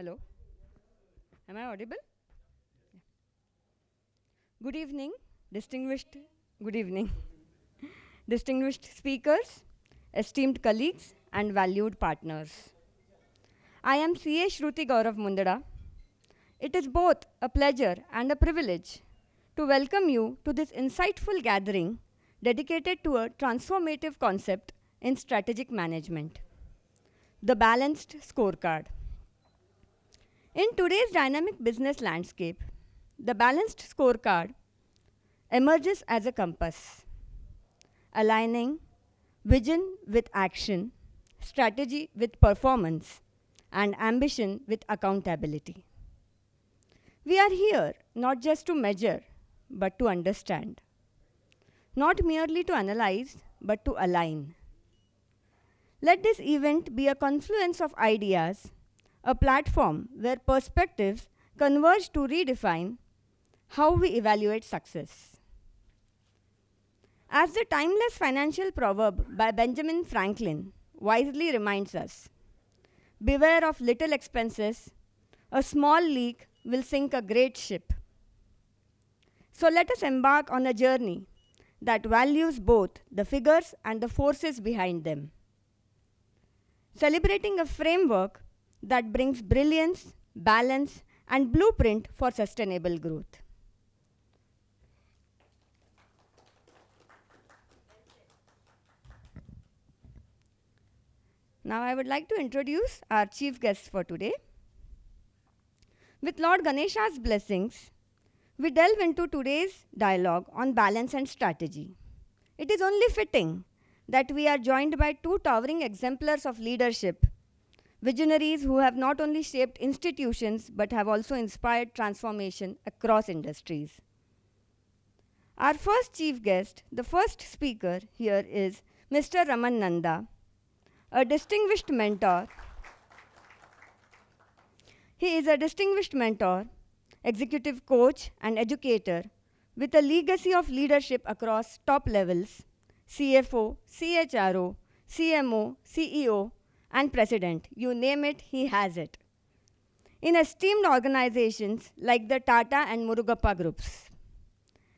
Hello. Am I audible? Good evening, distinguished, good evening, distinguished speakers, esteemed colleagues, and valued partners. I am CA Shruti Gaurav Mundada. It is both a pleasure and a privilege to welcome you to this insightful gathering dedicated to a transformative concept in strategic management, the balanced scorecard. In today's dynamic business landscape, the balanced scorecard emerges as a compass, aligning vision with action, strategy with performance, and ambition with accountability. We are here not just to measure, but to understand. Not merely to analyze, but to align. Let this event be a confluence of ideas, a platform where perspectives converge to redefine how we evaluate success. As the timeless financial proverb by Benjamin Franklin wisely reminds us, beware of little expenses, a small leak will sink a great ship. So let us embark on a journey that values both the figures and the forces behind them, celebrating a framework that brings brilliance, balance, and blueprint for sustainable growth. Now I would like to introduce our chief guest for today. With Lord Ganesha's blessings, we delve into today's dialogue on balance and strategy. It is only fitting that we are joined by two towering exemplars of leadership, visionaries who have not only shaped institutions but have also inspired transformation across industries. Our first chief guest, the first speaker here is Mr. Raman Nanda, a distinguished mentor. He is a distinguished mentor, executive coach, and educator with a legacy of leadership across top levels: CFO, CHRO, CMO, CEO, and president. You name it, he has it. In esteemed organizations like the Tata and Murugappa groups,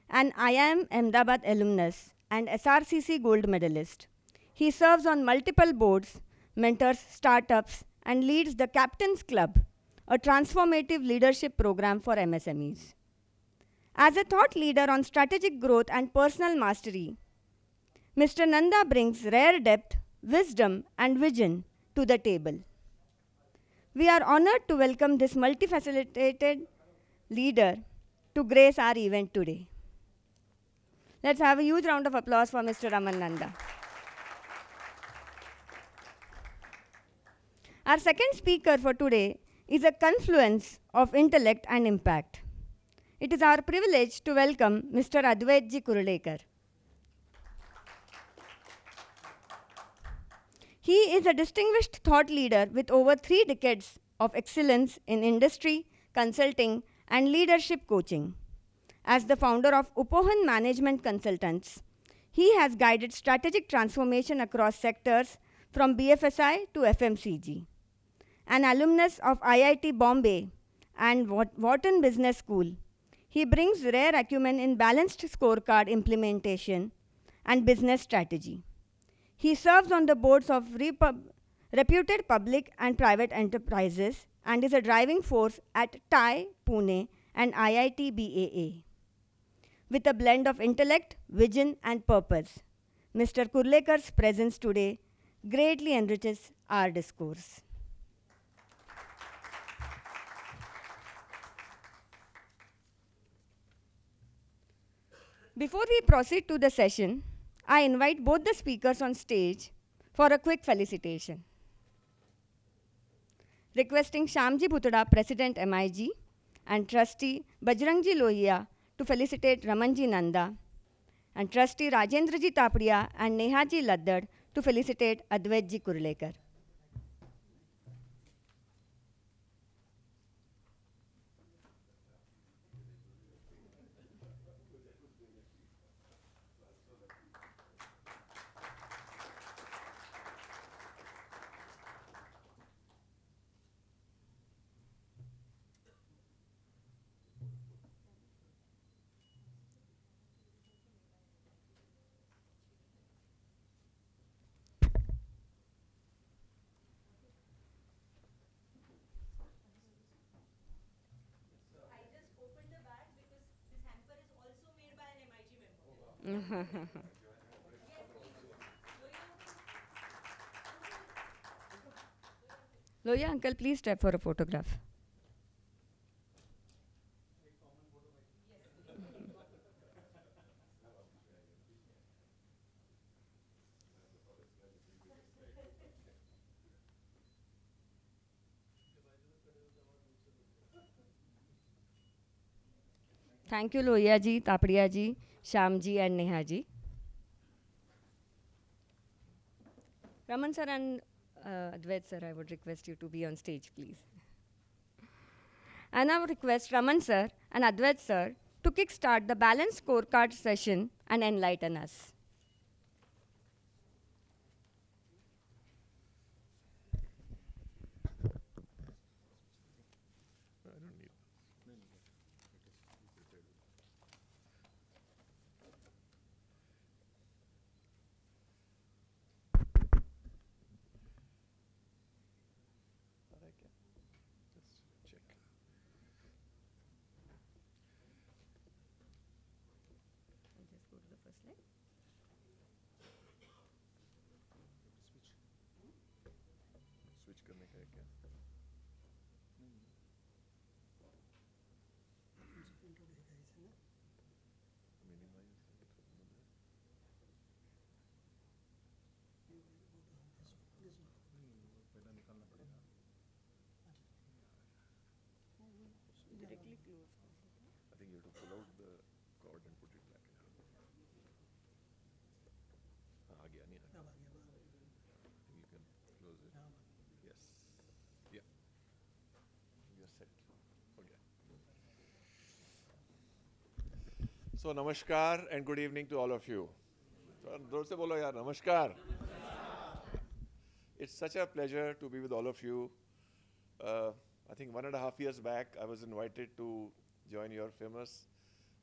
an IIM Ahmedabad alumnus and SRCC gold medalist, he serves on multiple boards, mentors startups, and leads the Captain's Club, a transformative leadership program for MSMEs. As a thought leader on strategic growth and personal mastery, Mr. Nanda brings rare depth, wisdom, and vision to the table. We are honored to welcome this multifaceted leader to grace our event today. Let's have a huge round of applause for Mr. Raman Nanda. Our second speaker for today is a confluence of intellect and impact. It is our privilege to welcome Mr. Advaitji Kurulekar. He is a distinguished thought leader with over 3 decades of excellence in industry, consulting, and leadership coaching. As the founder of Upohan Management Consultants, he has guided strategic transformation across sectors from BFSI to FMCG. An alumnus of IIT Bombay and Wharton Business School, he brings rare acumen in balanced scorecard implementation and business strategy. He serves on the boards of reputed public and private enterprises and is a driving force at TIE, Pune, and IIT BAA. With a blend of intellect, vision, and purpose, Mr. Kurlekar's presence today greatly enriches our discourse. Before we proceed to the session, I invite both the speakers on stage for a quick felicitation. Requesting Shyamji Bhutada, President MIG, and Trustee Bajrangji Lohia to felicitate Ramanji Nanda, and Trustee Rajendraji Tapadia and Nehaji Laddad to felicitate Advaitji Kurulekar. Loya uncle, please step for a photograph. Thank you, Loya ji, Tapriya ji, Sham ji, and Neha ji. Raman sir and Advait sir, I would request you to be on stage, please. And I would request Raman sir and Advait sir to kickstart the balanced scorecard session and enlighten us. Just go to the first slide. Switch करने का है क्या? Directly close. I think you have to pull out the cord and put it back. आ गया नहीं आ गया. I think you can close it. Yes. Yeah. You're set. Okay. So namaskar and good evening to all of you. जोर से बोलो यार नमस्कार. It's such a pleasure to be with all of you. I think 1.5 years back, I was invited to join your famous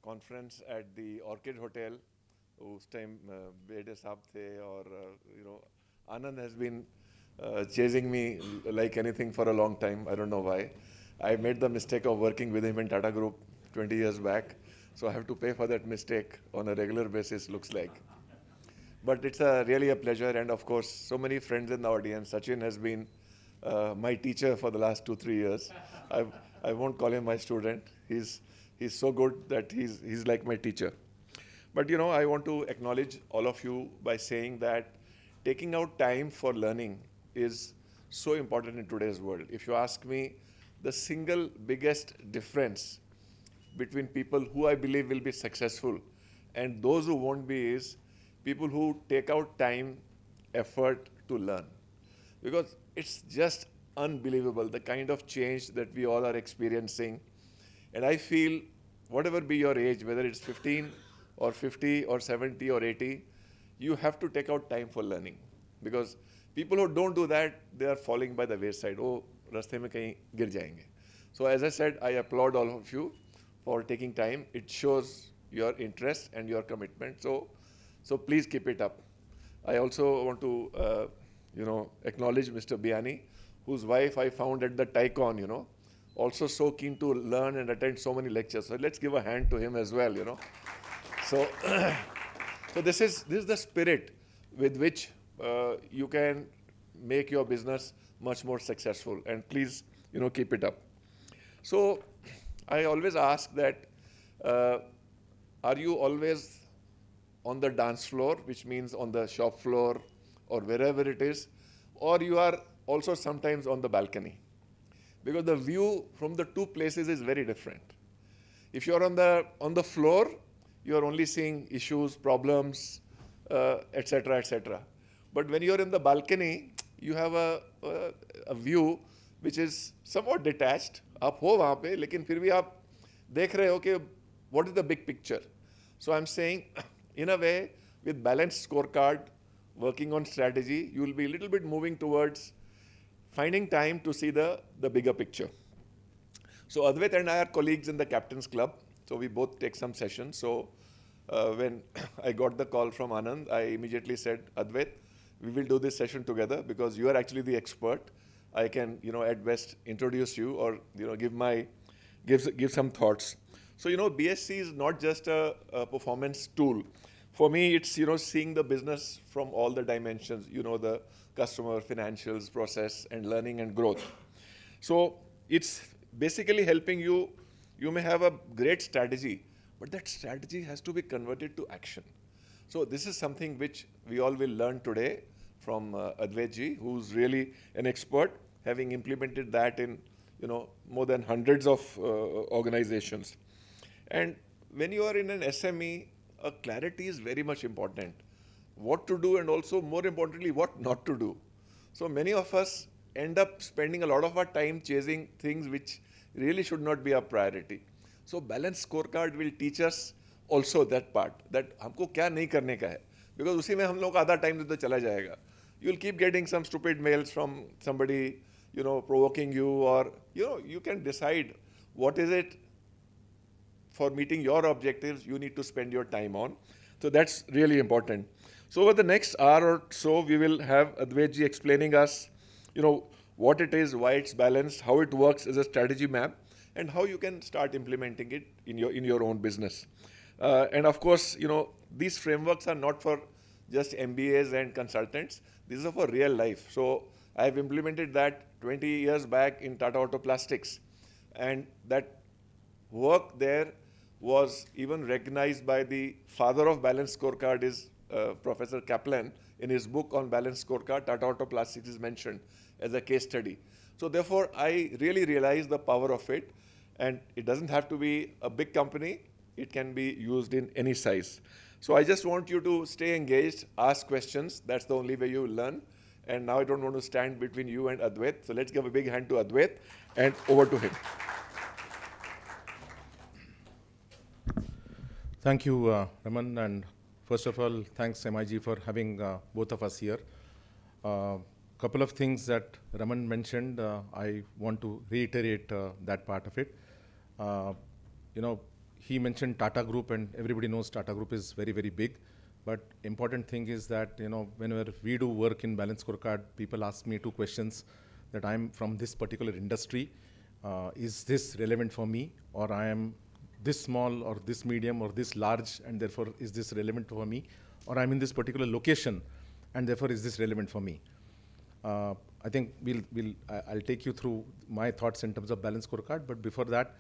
conference at the Orchid Hotel. Us time Bede Saab the, or Anand has been chasing me like anything for a long time. I don't know why. I made the mistake of working with him in Tata Group 20 years back. So I have to pay for that mistake on a regular basis, looks like. But it's really a pleasure, and of course, so many friends in the audience. Sachin has been my teacher for the last 2-3 years. I won't call him my student. He's so good that he's like my teacher. But I want to acknowledge all of you by saying that taking out time for learning is so important in today's world. If you ask me, the single biggest difference between people who I believe will be successful and those who won't be is people who take out time, effort to learn. Because it's just unbelievable, the kind of change that we all are experiencing. And I feel, whatever be your age, whether it's 15 or 50 or 70 or 80, you have to take out time for learning. Because people who don't do that, they are falling by the wayside. Oh, raste mein kahin gir jayenge. So as I said, I applaud all of you for taking time. It shows your interest and your commitment. So please keep it up. I also want to, acknowledge Mr. Biani, whose wife I found at the Tycon, also so keen to learn and attend so many lectures. So let's give a hand to him as well, So, so this is the spirit with which you can make your business much more successful. And please, keep it up. So I always ask that, are you always on the dance floor, which means on the shop floor or wherever it is, or you are also sometimes on the balcony? Because the view from the two places is very different. If you are on the floor, you are only seeing issues, problems, etc., etc. But when you are in the balcony, you have a view which is somewhat detached. आप हो वहाँ पे, लेकिन फिर भी आप देख रहे हो कि what is the big picture. So I'm saying, in a way, with balanced scorecard, working on strategy, you will be a little bit moving towards finding time to see the bigger picture. So Advait and I are colleagues in the Captain's Club. So we both take some sessions. So when I got the call from Anand, I immediately said, Advait, we will do this session together because you are actually the expert. I can, at best introduce you or, give some thoughts. So, BSc is not just a performance tool, For me, it's, seeing the business from all the dimensions, the customer, financials, process, and learning and growth. So it's basically helping you. You may have a great strategy, but that strategy has to be converted to action. So this is something which we all will learn today from Advait ji, who's really an expert, having implemented that in, more than hundreds of organizations. And when you are in an SME, clarity is very much important. What to do, and also more importantly, what not to do. So many of us end up spending a lot of our time chasing things which really should not be our priority. So balanced scorecard will teach us also that part, that हमको क्या नहीं करने का है, because उसी में हम लोग आधा time तो चला जाएगा. You'll keep getting some stupid mails from somebody, provoking you, or you can decide what is it for meeting your objectives you need to spend your time on. So that's really important. So over the next hour or so, we will have Advait ji explaining us, what it is, why it's balanced, how it works as a strategy map, and how you can start implementing it in your own business. And of course, these frameworks are not for just MBAs and consultants. These are for real life. So I've implemented that 20 years back in Tata Auto Plastics, and that work there was even recognized by the father of balanced scorecard, is Professor Kaplan. In his book on balanced scorecard, Tata Auto Plastics is mentioned as a case study. So therefore, I really realize the power of it, and it doesn't have to be a big company. It can be used in any size. So I just want you to stay engaged, ask questions. That's the only way you will learn. And now I don't want to stand between you and Advait. So let's give a big hand to Advait, and over to him. Thank you, Raman, and first of all, thanks MIG for having both of us here. Couple of things that Raman mentioned, I want to reiterate that part of it. He mentioned Tata Group, and everybody knows Tata Group is very, very big. But important thing is that, whenever we do work in Balanced Scorecard, people ask me two questions, that I'm from this particular industry. Is this relevant for me, or I am this small or this medium or this large, and therefore is this relevant for me, or I'm in this particular location and therefore is this relevant for me. I think I'll take you through my thoughts in terms of balanced scorecard, but before that,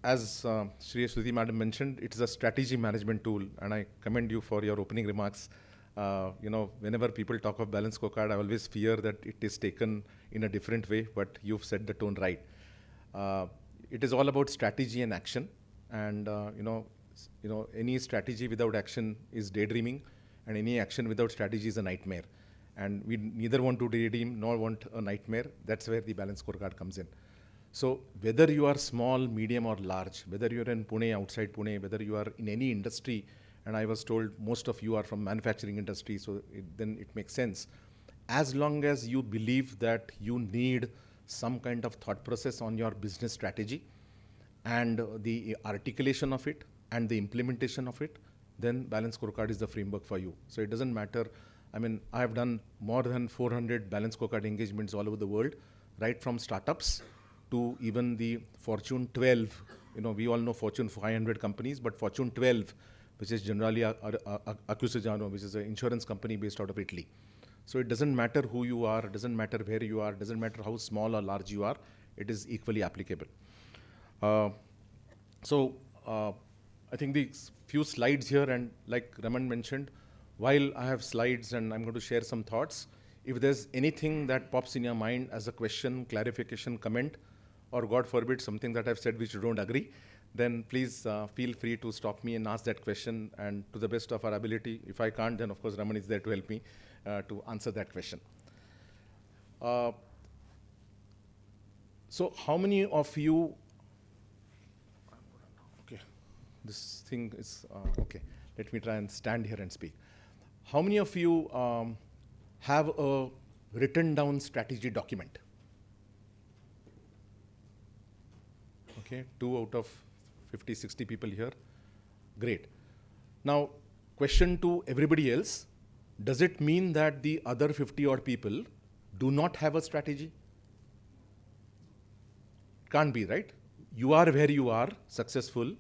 as Shri Shruti Madam mentioned, it is a strategy management tool, and I commend you for your opening remarks. Whenever people talk of balanced scorecard, I always fear that it is taken in a different way, but you've set the tone right. It is all about strategy and action, and any strategy without action is daydreaming, and any action without strategy is a nightmare. And we neither want to daydream nor want a nightmare. That's where the balanced scorecard comes in. So whether you are small, medium, or large, whether you're in Pune, outside Pune, whether you are in any industry, and I was told most of you are from manufacturing industry, so then it makes sense. As long as you believe that you need some kind of thought process on your business strategy and the articulation of it and the implementation of it, then balanced scorecard is the framework for you. So it doesn't matter. I mean, I have done more than 400 balanced scorecard engagements all over the world, right from startups to even the Fortune 12. We all know Fortune 500 companies, but Fortune 12, which is generally Accusagano, which is an insurance company based out of Italy. So it doesn't matter who you are, it doesn't matter where you are, it doesn't matter how small or large you are, it is equally applicable. I think the few slides here, and like Raman mentioned, while I have slides and I'm going to share some thoughts, if there's anything that pops in your mind as a question, clarification, comment, or God forbid, something that I've said which you don't agree, then please feel free to stop me and ask that question, and to the best of our ability. If I can't, then of course Raman is there to help me to answer that question. So how many of you, okay, this thing is, okay, let me try and stand here and speak. How many of you have a written down strategy document? Okay, 2 out of 50, 60 people here. Great. Now, question to everybody else, does it mean that the other 50 odd people do not have a strategy? Can't be, right? You are where you are, successful,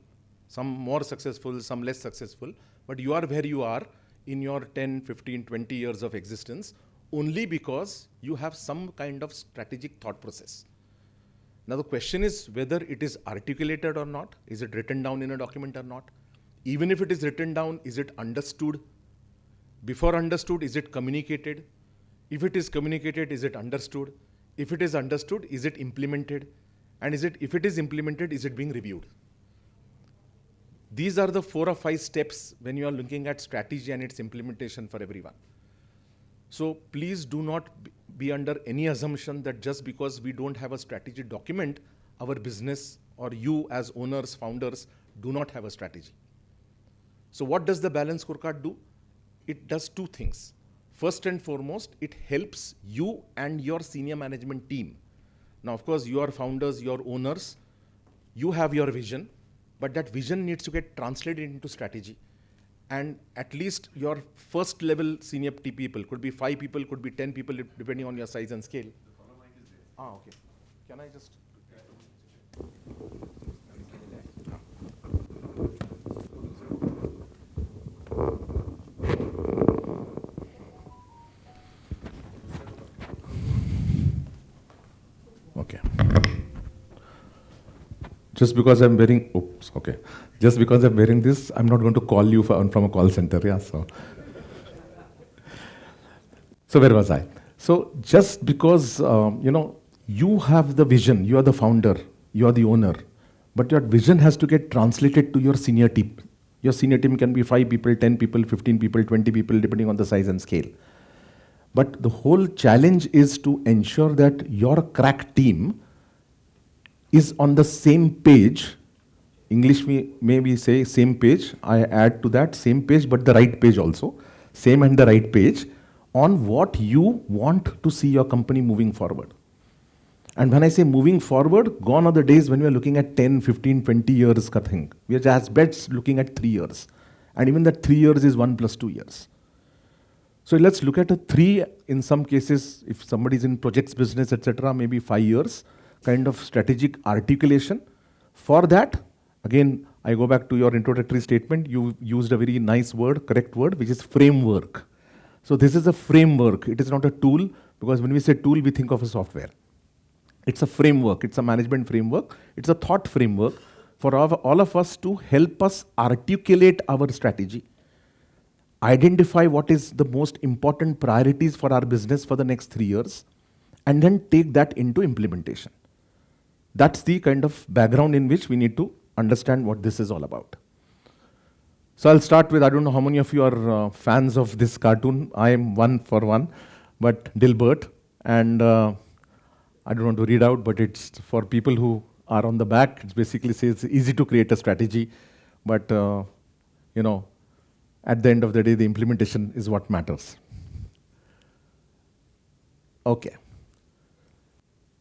Some more successful, some less successful, but you are where you are in your 10, 15, 20 years of existence only because you have some kind of strategic thought process. Now the question is whether it is articulated or not, is it written down in a document or not? Even if it is written down, is it understood? Before understood, is it communicated? If it is communicated, is it understood? If it is understood, is it implemented? And if it is implemented, is it being reviewed? These are the 4 or 5 steps when you are looking at strategy and its implementation for everyone. So please do not be under any assumption that just because we don't have a strategy document, our business or you as owners, founders, do not have a strategy. So what does the Balance Scorecard do? It does 2 things. First and foremost, it helps you and your senior management team. Now, of course, you are founders, you are owners, you have your vision, but that vision needs to get translated into strategy. And at least your first level senior people, could be 5 people, could be 10 people, depending on your size and scale. Okay. Can I just? Okay. Just because I'm wearing, oops, okay. Just because I'm wearing this, I'm not going to call you from a call center, yeah, so. So where was I? So just because, you have the vision, you are the founder, you are the owner, but your vision has to get translated to your senior team. Your senior team can be 5 people, 10 people, 15 people, 20 people, depending on the size and scale. But the whole challenge is to ensure that your crack team is on the same page. English maybe say same page, I add to that same page, but the right page also. Same and the right page on what you want to see your company moving forward. And when I say moving forward, gone are the days when we are looking at 10, 15, 20 years ka thing. We are just best looking at 3 years. And even that 3 years is 1 plus 2 years. So let's look at a 3, in some cases, if somebody is in projects business, etc., maybe 5 years, kind of strategic articulation. For that, again, I go back to your introductory statement. You used a very nice word, correct word, which is framework. So this is a framework. It is not a tool, because when we say tool, we think of a software. It's a framework. It's a management framework. It's a thought framework for all of us to help us articulate our strategy, identify what is the most important priorities for our business for the next 3 years, and then take that into implementation. That's the kind of background in which we need to understand what this is all about. So I'll start with, I don't know how many of you are fans of this cartoon. I am one for one, but Dilbert. And I don't want to read out, but it's for people who are on the back. It basically says it's easy to create a strategy, but at the end of the day, the implementation is what matters. Okay.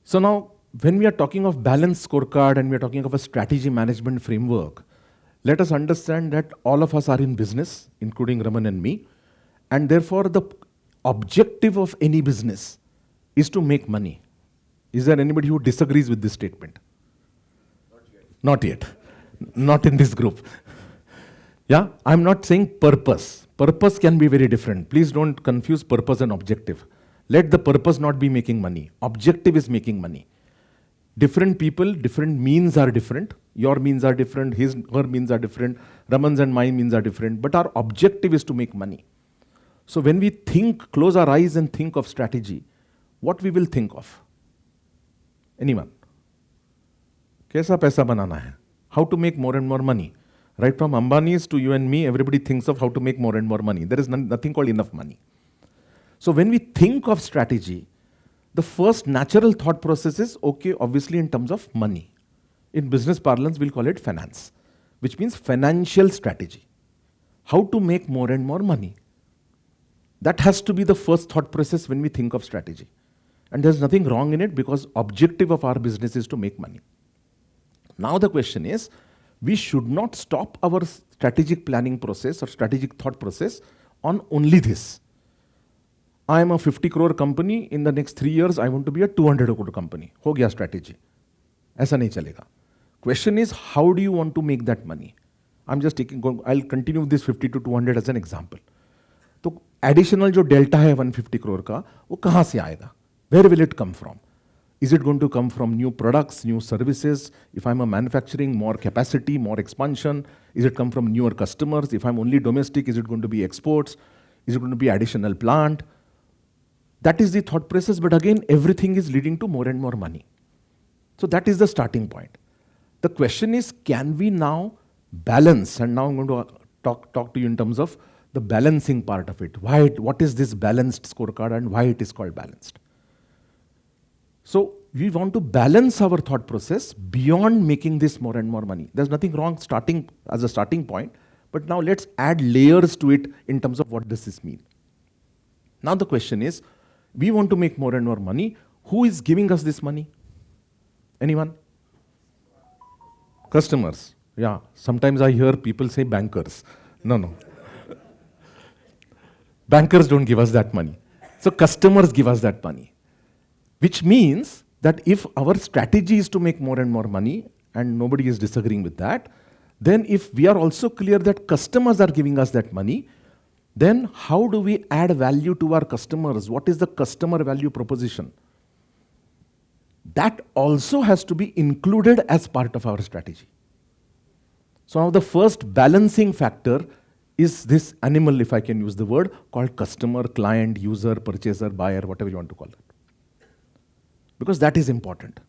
So now, when we are talking of Balance Scorecard and we are talking of a strategy management framework, let us understand that all of us are in business, including Raman and me, and therefore the objective of any business is to make money. Is there anybody who disagrees with this statement? Not yet. Not in this group. Yeah, I'm not saying purpose. Purpose can be very different. Please don't confuse purpose and objective. Let the purpose not be making money. Objective is making money. Different people, different means are different. Your means are different, her means are different, Raman's and my means are different, but our objective is to make money. So when we think, close our eyes and think of strategy, what we will think of? Anyone? Kaisa paisa banana hai? How to make more and more money? Right from Ambani's to you and me, everybody thinks of how to make more and more money. There is nothing called enough money. So when we think of strategy, the first natural thought process is, okay, obviously in terms of money. In business parlance, we'll call it finance, which means financial strategy. How to make more and more money. That has to be the first thought process when we think of strategy. And there's nothing wrong in it because objective of our business is to make money. Now the question is, we should not stop our strategic planning process or strategic thought process on only this. I am a 50 crore company. In the next 3 years, I want to be a 200 crore company. हो गया strategy. ऐसा नहीं चलेगा. Question is, how do you want to make that money? I'm just I'll continue this 50 to 200 as an example. तो additional जो delta है 150 crore का, वो कहाँ से आएगा? Where will it come from? Is it going to come from new products, new services? If I'm a manufacturing, more capacity, more expansion? Is it come from newer customers? If I'm only domestic, is it going to be exports? Is it going to be additional plant? That is the thought process, but again, everything is leading to more and more money. So that is the starting point. The question is, can we now balance? And now I'm going to talk to you in terms of the balancing part of it. What is this balanced scorecard and why it is called balanced? So we want to balance our thought process beyond making this more and more money. There's nothing wrong starting as a starting point, but now let's add layers to it in terms of what does this mean. Now the question is, we want to make more and more money. Who is giving us this money? Anyone? Customers. Yeah, sometimes I hear people say bankers. No. Bankers don't give us that money. So customers give us that money. Which means that if our strategy is to make more and more money, and nobody is disagreeing with that, then if we are also clear that customers are giving us that money, then how do we add value to our customers? What is the customer value proposition? That also has to be included as part of our strategy. So now the first balancing factor is this animal, if I can use the word, called customer, client, user, purchaser, buyer, whatever you want to call it. Because that is important.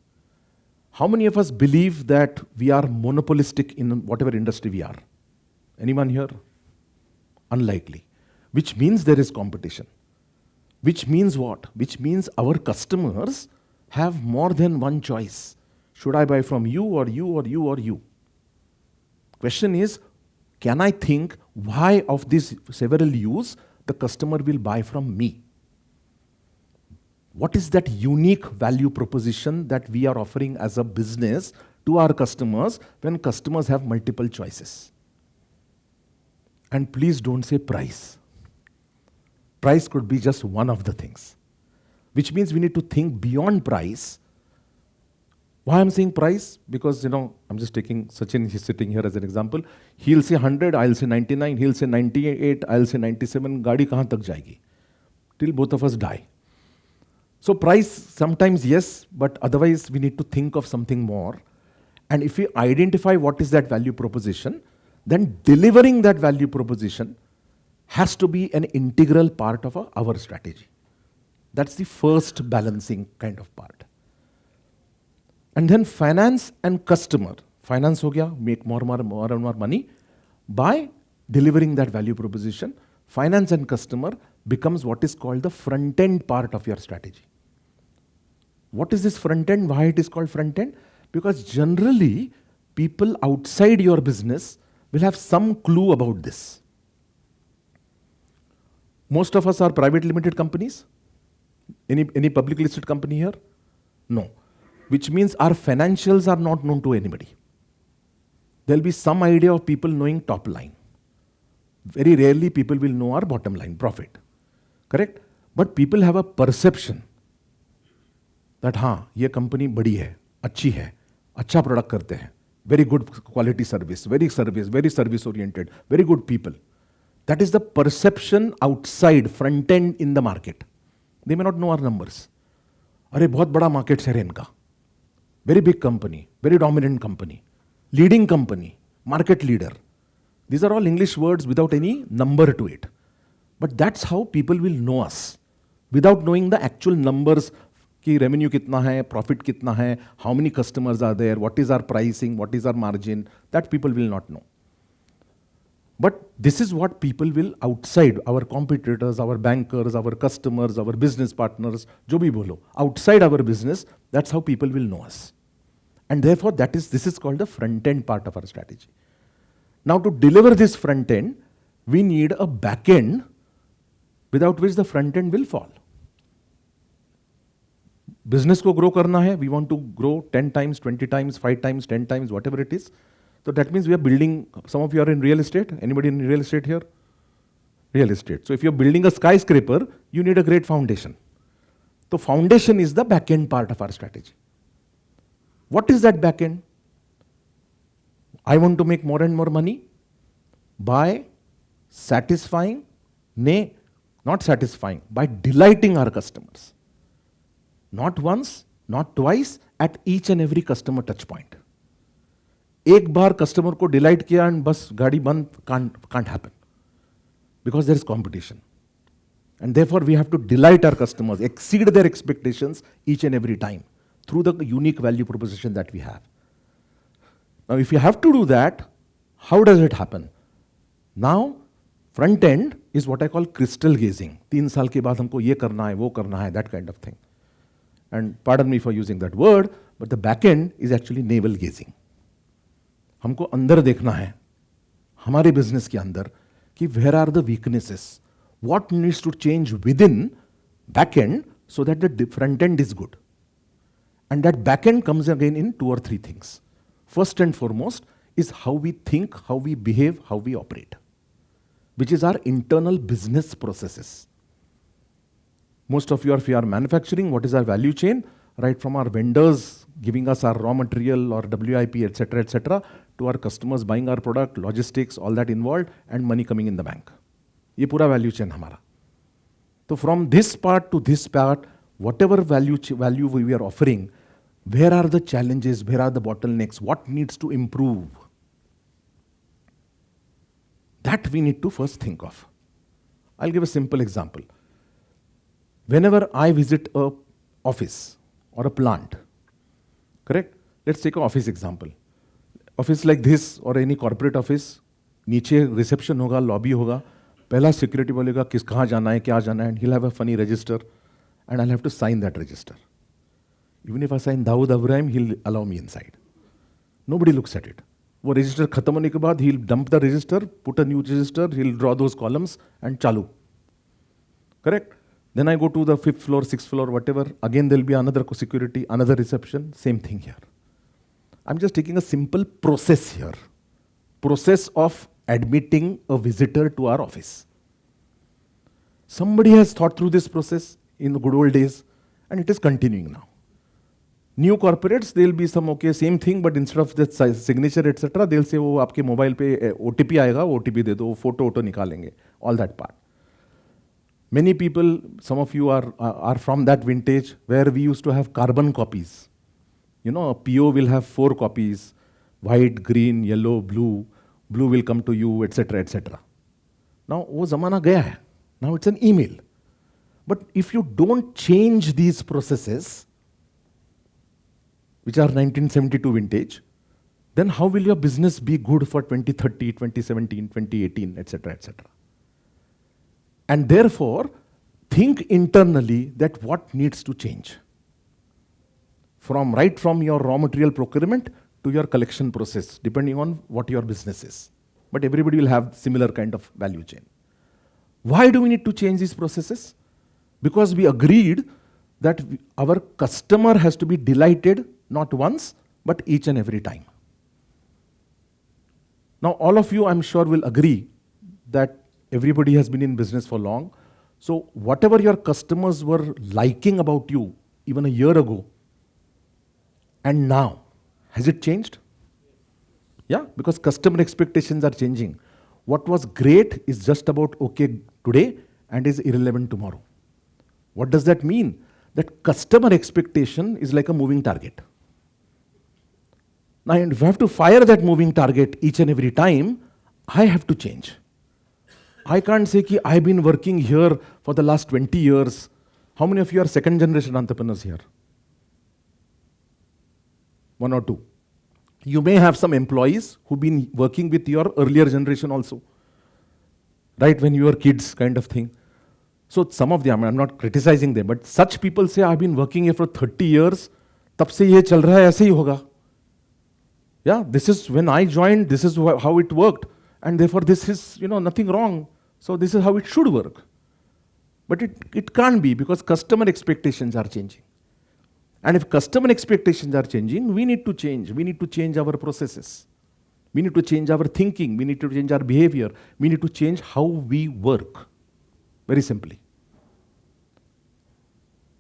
How many of us believe that we are monopolistic in whatever industry we are? Anyone here? Unlikely. Which means there is competition. Which means what? Which means our customers have more than one choice. Should I buy from you or you or you or you? Question is, can I think why of these several yous the customer will buy from me? What is that unique value proposition that we are offering as a business to our customers when customers have multiple choices? And please don't say price. Price could be just one of the things, which means we need to think beyond price. Why I'm saying price? Because, I'm just taking Sachin, he's sitting here as an example. He'll say 100, I'll say 99, he'll say 98, I'll say 97. Gaadi kahan tak jayegi? Till both of us die. So price, sometimes yes, but otherwise we need to think of something more. And if we identify what is that value proposition, then delivering that value proposition has to be an integral part of our strategy. That's the first balancing kind of part. And then finance and customer. Finance ho gaya, make more and more money by delivering that value proposition. Finance and customer becomes what is called the front end part of your strategy. What is this front end? Why it is called front end? Because generally, people outside your business will have some clue about this. Most of us are private limited companies. Any publicly listed company here? No. Which means our financials are not known to anybody. There will be some idea of people knowing top line. Very rarely people will know our bottom line, profit. Correct? But people have a perception that ये company बड़ी है, अच्छी है, अच्छा product करते हैं, very good quality service, very service oriented, very good people. That is the perception outside, front end in the market. They may not know our numbers. अरे बहुत बड़ा market share है इनका. Very big company, very dominant company, leading company, market leader. These are all English words without any number to it. But that's how people will know us. Without knowing the actual numbers, कि revenue कितना है, profit कितना है, how many customers are there, what is our pricing, what is our margin, that people will not know. But this is what people will outside, our competitors, our bankers, our customers, our business partners, जो भी बोलो, outside our business, that's how people will know us. And therefore, this is called the front end part of our strategy. Now to deliver this front end, we need a back end without which the front end will fall. Business को grow करना है, we want to grow 10 times, 20 times, 5 times, 10 times, whatever it is. So that means we are building, some of you are in real estate. Anybody in real estate here? Real estate. So if you're building a skyscraper, you need a great foundation. So foundation is the back end part of our strategy. What is that back end? I want to make more and more money. by satisfying, nay, not satisfying, by delighting our customers. Not once, not twice, at each and every customer touch point. एक बार customer को delight किया and बस गाड़ी बंद can't happen. Because there is competition. And therefore we have to delight our customers, exceed their expectations each and every time through the unique value proposition that we have. Now if you have to do that, how does it happen? Now, front end is what I call crystal gazing. 3 साल के बाद हमको ये करना है, वो करना है, that kind of thing. And pardon me for using that word, but the back end is actually navel gazing. हमको अंदर देखना है, हमारे business के अंदर, कि where are the weaknesses? What needs to change within back end so that the front end is good? And that back end comes again in 2 or 3 things. First and foremost is how we think, how we behave, how we operate, which is our internal business processes. Most of you, if you are manufacturing, what is our value chain? Right from our vendors giving us our raw material or WIP, etc., to our customers buying our product, logistics, all that involved, and money coming in the bank. ये पूरा value chain हमारा. So from this part to this part, whatever value we are offering, where are the challenges, where are the bottlenecks, what needs to improve? That we need to first think of. I'll give a simple example. Whenever I visit a office or a plant, correct? Let's take an office example. Office like this or any corporate office, नीचे reception होगा, lobby होगा, पहला security बोलेगा किस कहाँ जाना है, क्या जाना है, and he'll have a funny register, and I'll have to sign that register. Even if I sign Dawood Ibrahim, he'll allow me inside. Nobody looks at it. वो register खत्म होने के बाद he'll dump the register, put a new register, he'll draw those columns and चालू. Correct? Then I go to the 5th floor, 6th floor, whatever. Again, there'll be another security, another reception. Same thing here. I'm just taking a simple process here. Process of admitting a visitor to our office. Somebody has thought through this process in the good old days, and it is continuing now. New corporates, there'll be some same thing, but instead of the signature, etc., they'll say, "Oh, आपके mobile पे OTP आएगा, OTP दे दो, photo निकालेंगे." All that part. Many people, some of you are from that vintage where we used to have carbon copies. You know, a PO will have 4 copies, white, green, yellow, blue. Blue will come to you, etc., etc. Now, वो ज़माना गया है. Now it's an email. But if you don't change these processes, which are 1972 vintage, then how will your business be good for 2030, 2017, 2018, etc., etc.? And therefore, think internally that what needs to change. Right from your raw material procurement to your collection process, depending on what your business is. But everybody will have similar kind of value chain. Why do we need to change these processes? Because we agreed that our customer has to be delighted not once, but each and every time. Now, all of you, I'm sure, will agree that everybody has been in business for long. So whatever your customers were liking about you even a year ago, and now, has it changed? Yeah, because customer expectations are changing. What was great is just about okay today and is irrelevant tomorrow. What does that mean? That customer expectation is like a moving target. Now, if I have to fire that moving target each and every time, I have to change. I can't say that I've been working here for the last 20 years. How many of you are second generation entrepreneurs here? 1 or 2. You may have some employees who've been working with your earlier generation also. Right, when you were kids kind of thing. So some of them, I'm not criticizing them, but such people say, I've been working here for 30 years, तब से ये चल रहा है, ऐसे ही होगा. Yeah, this is when I joined, this is how it worked. And therefore this is, nothing wrong. So this is how it should work. But it can't be because customer expectations are changing. And if customer expectations are changing, we need to change. We need to change our processes. We need to change our thinking. We need to change our behavior. We need to change how we work. Very simply.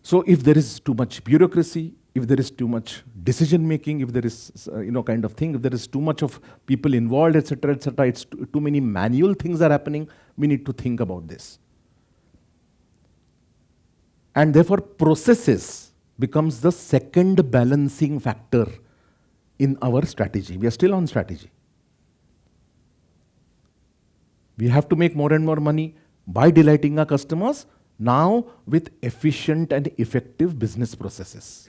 So if there is too much bureaucracy, if there is too much decision making, if there is, kind of thing, if there is too much of people involved, etc., it's too many manual things are happening, we need to think about this. And therefore, processes becomes the second balancing factor in our strategy. We are still on strategy. We have to make more and more money by delighting our customers, now with efficient and effective business processes.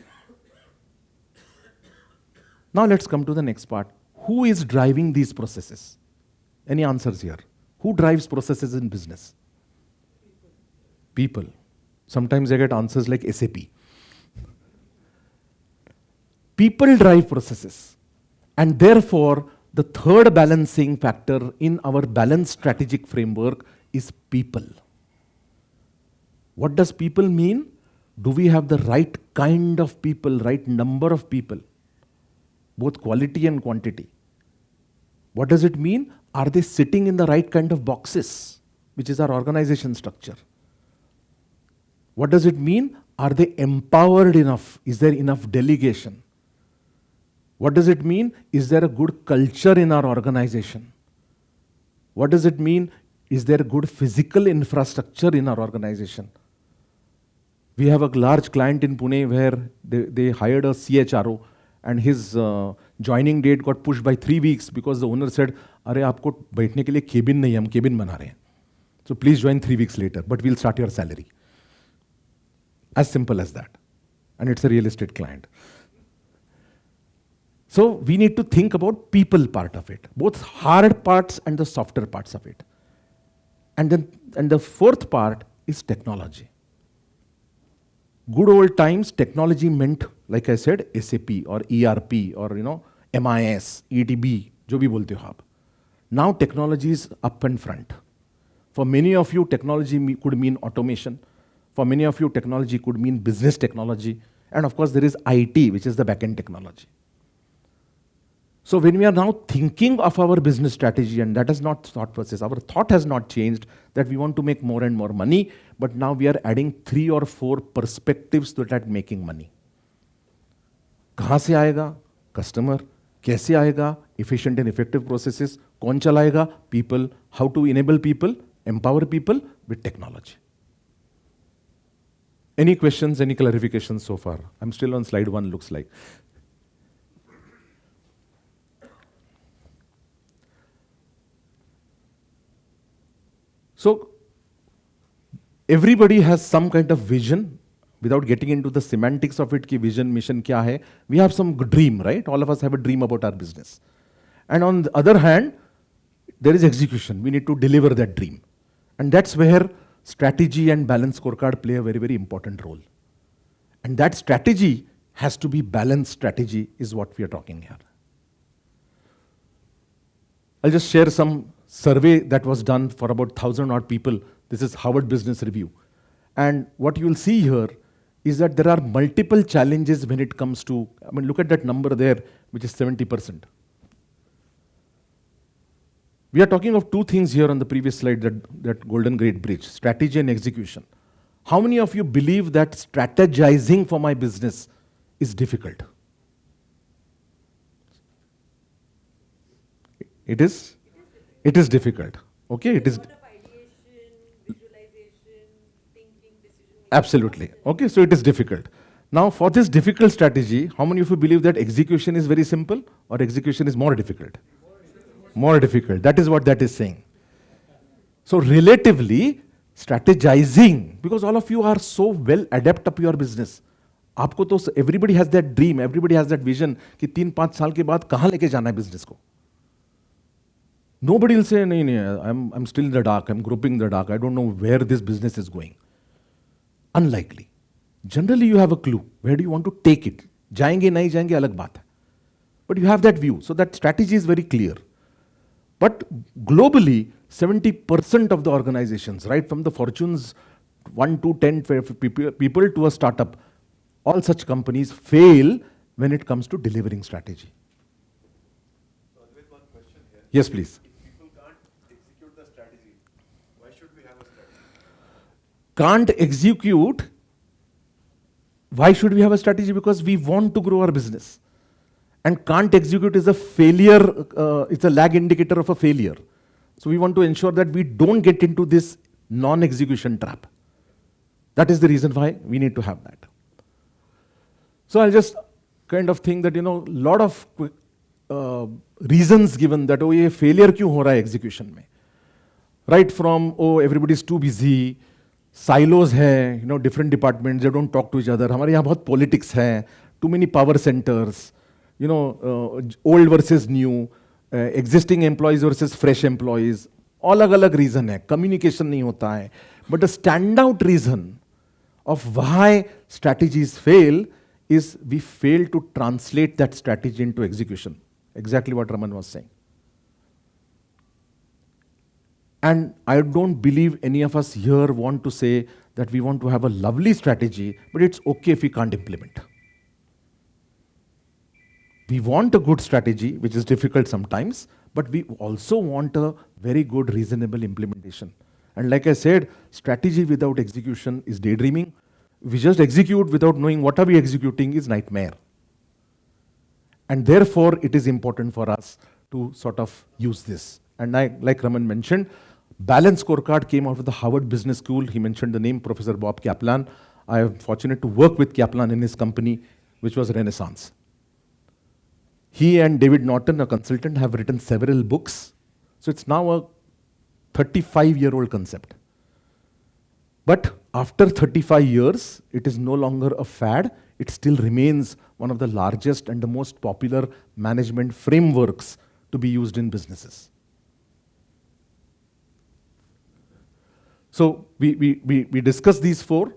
Now let's come to the next part. Who is driving these processes? Any answers here? Who drives processes in business? People. Sometimes I get answers like SAP. People drive processes. And therefore, the third balancing factor in our balanced strategic framework is people. What does people mean? Do we have the right kind of people, right number of people? Both quality and quantity. What does it mean? Are they sitting in the right kind of boxes, which is our organization structure? What does it mean? Are they empowered enough? Is there enough delegation? What does it mean? Is there a good culture in our organization? What does it mean? Is there a good physical infrastructure in our organization? We have a large client in Pune where they hired a CHRO and his joining date got pushed by 3 weeks because the owner said, "Arey, aapko baithne ke liye cabin nahi hai, hum cabin bana rahe hain. So please join 3 weeks later, but we'll start your salary." As simple as that. And it's a real estate client. So we need to think about people part of it, both hard parts and the softer parts of it. And the fourth part is technology. Good old times, technology meant, like I said, SAP or ERP or MIS, EDB, jo bhi bolte ho aap. Now technology is up and front. For many of you, technology could mean automation. For many of you, technology could mean business technology. And of course, there is IT, which is the back-end technology. So when we are now thinking of our business strategy, and that is not thought process, our thought has not changed that we want to make more and more money, but now we are adding 3 or 4 perspectives to that making money. कहाँ से आएगा? Customer. कैसे आएगा? Efficient and effective processes. कौन चलाएगा? People. How to enable people, empower people with technology. Any questions, any clarifications so far? I'm still on slide 1, looks like. So, everybody has some kind of vision. Without getting into the semantics of it, ki vision, mission kya hai, we have some dream, right? All of us have a dream about our business. And on the other hand, there is execution. We need to deliver that dream. And that's where strategy and balance scorecard play a very, very important role. And that strategy has to be balanced strategy is what we are talking here. I'll just share some survey that was done for about 1,000 odd people. This is Harvard Business Review. And what you will see here is that there are multiple challenges when it comes to, look at that number there, which is 70%. We are talking of 2 things here on the previous slide, that Golden Gate Bridge, strategy and execution. How many of you believe that strategizing for my business is difficult? It is? It is difficult. Okay, it is. Absolutely. Okay, so it is difficult. Now, for this difficult strategy, how many of you believe that execution is very simple or execution is more difficult? More difficult. That is what that is saying. So, relatively, strategizing, because all of you are so well adept up your business. आपको तो everybody has that dream, everybody has that vision कि 3-5 साल के बाद कहाँ लेके जाना है business को. Nobody will say, no, I'm still in the dark, I'm groping in the dark, I don't know where this business is going. Unlikely. Generally, you have a clue. Where do you want to take it? जाएंगे नहीं जाएंगे अलग बात है. But you have that view. So that strategy is very clear. But globally, 70% of the organizations, right from the Fortune's 1 to 10 people to a startup, all such companies fail when it comes to delivering strategy. So, one question here. Yes, please. If people can't execute the strategy, why should we have a strategy? Can't execute, Why should we have a strategy? Because we want to grow our business. And can't execute is a failure, it's a lag indicator of a failure. So we want to ensure that we don't get into this non-execution trap. That is the reason why we need to have that. So I'll just kind of think that, lot of reasons given that, oh, ये failure क्यों हो रहा है execution में? Right from, oh, everybody's too busy, silos है, different departments, they don't talk to each other. हमारे यहाँ बहुत politics है, too many power centers, old versus new, existing employees versus fresh employees. अलग-अलग reason है, communication नहीं होता है. But the standout reason of why strategies fail is we fail to translate that strategy into execution. Exactly what Raman was saying. And I don't believe any of us here want to say that we want to have a lovely strategy, but it's okay if we can't implement. We want a good strategy, which is difficult sometimes, but we also want a very good, reasonable implementation. And like I said, strategy without execution is daydreaming. We just execute without knowing what are we executing is nightmare. And therefore, it is important for us to sort of use this. And like Raman mentioned, Balanced Scorecard came out of the Harvard Business School. He mentioned the name Professor Bob Kaplan. I am fortunate to work with Kaplan in his company, which was Renaissance. He and David Norton, a consultant, have written several books. So it's now a 35-year-old concept. But after 35 years, it is no longer a fad. It still remains one of the largest and the most popular management frameworks to be used in businesses. So we discussed these four.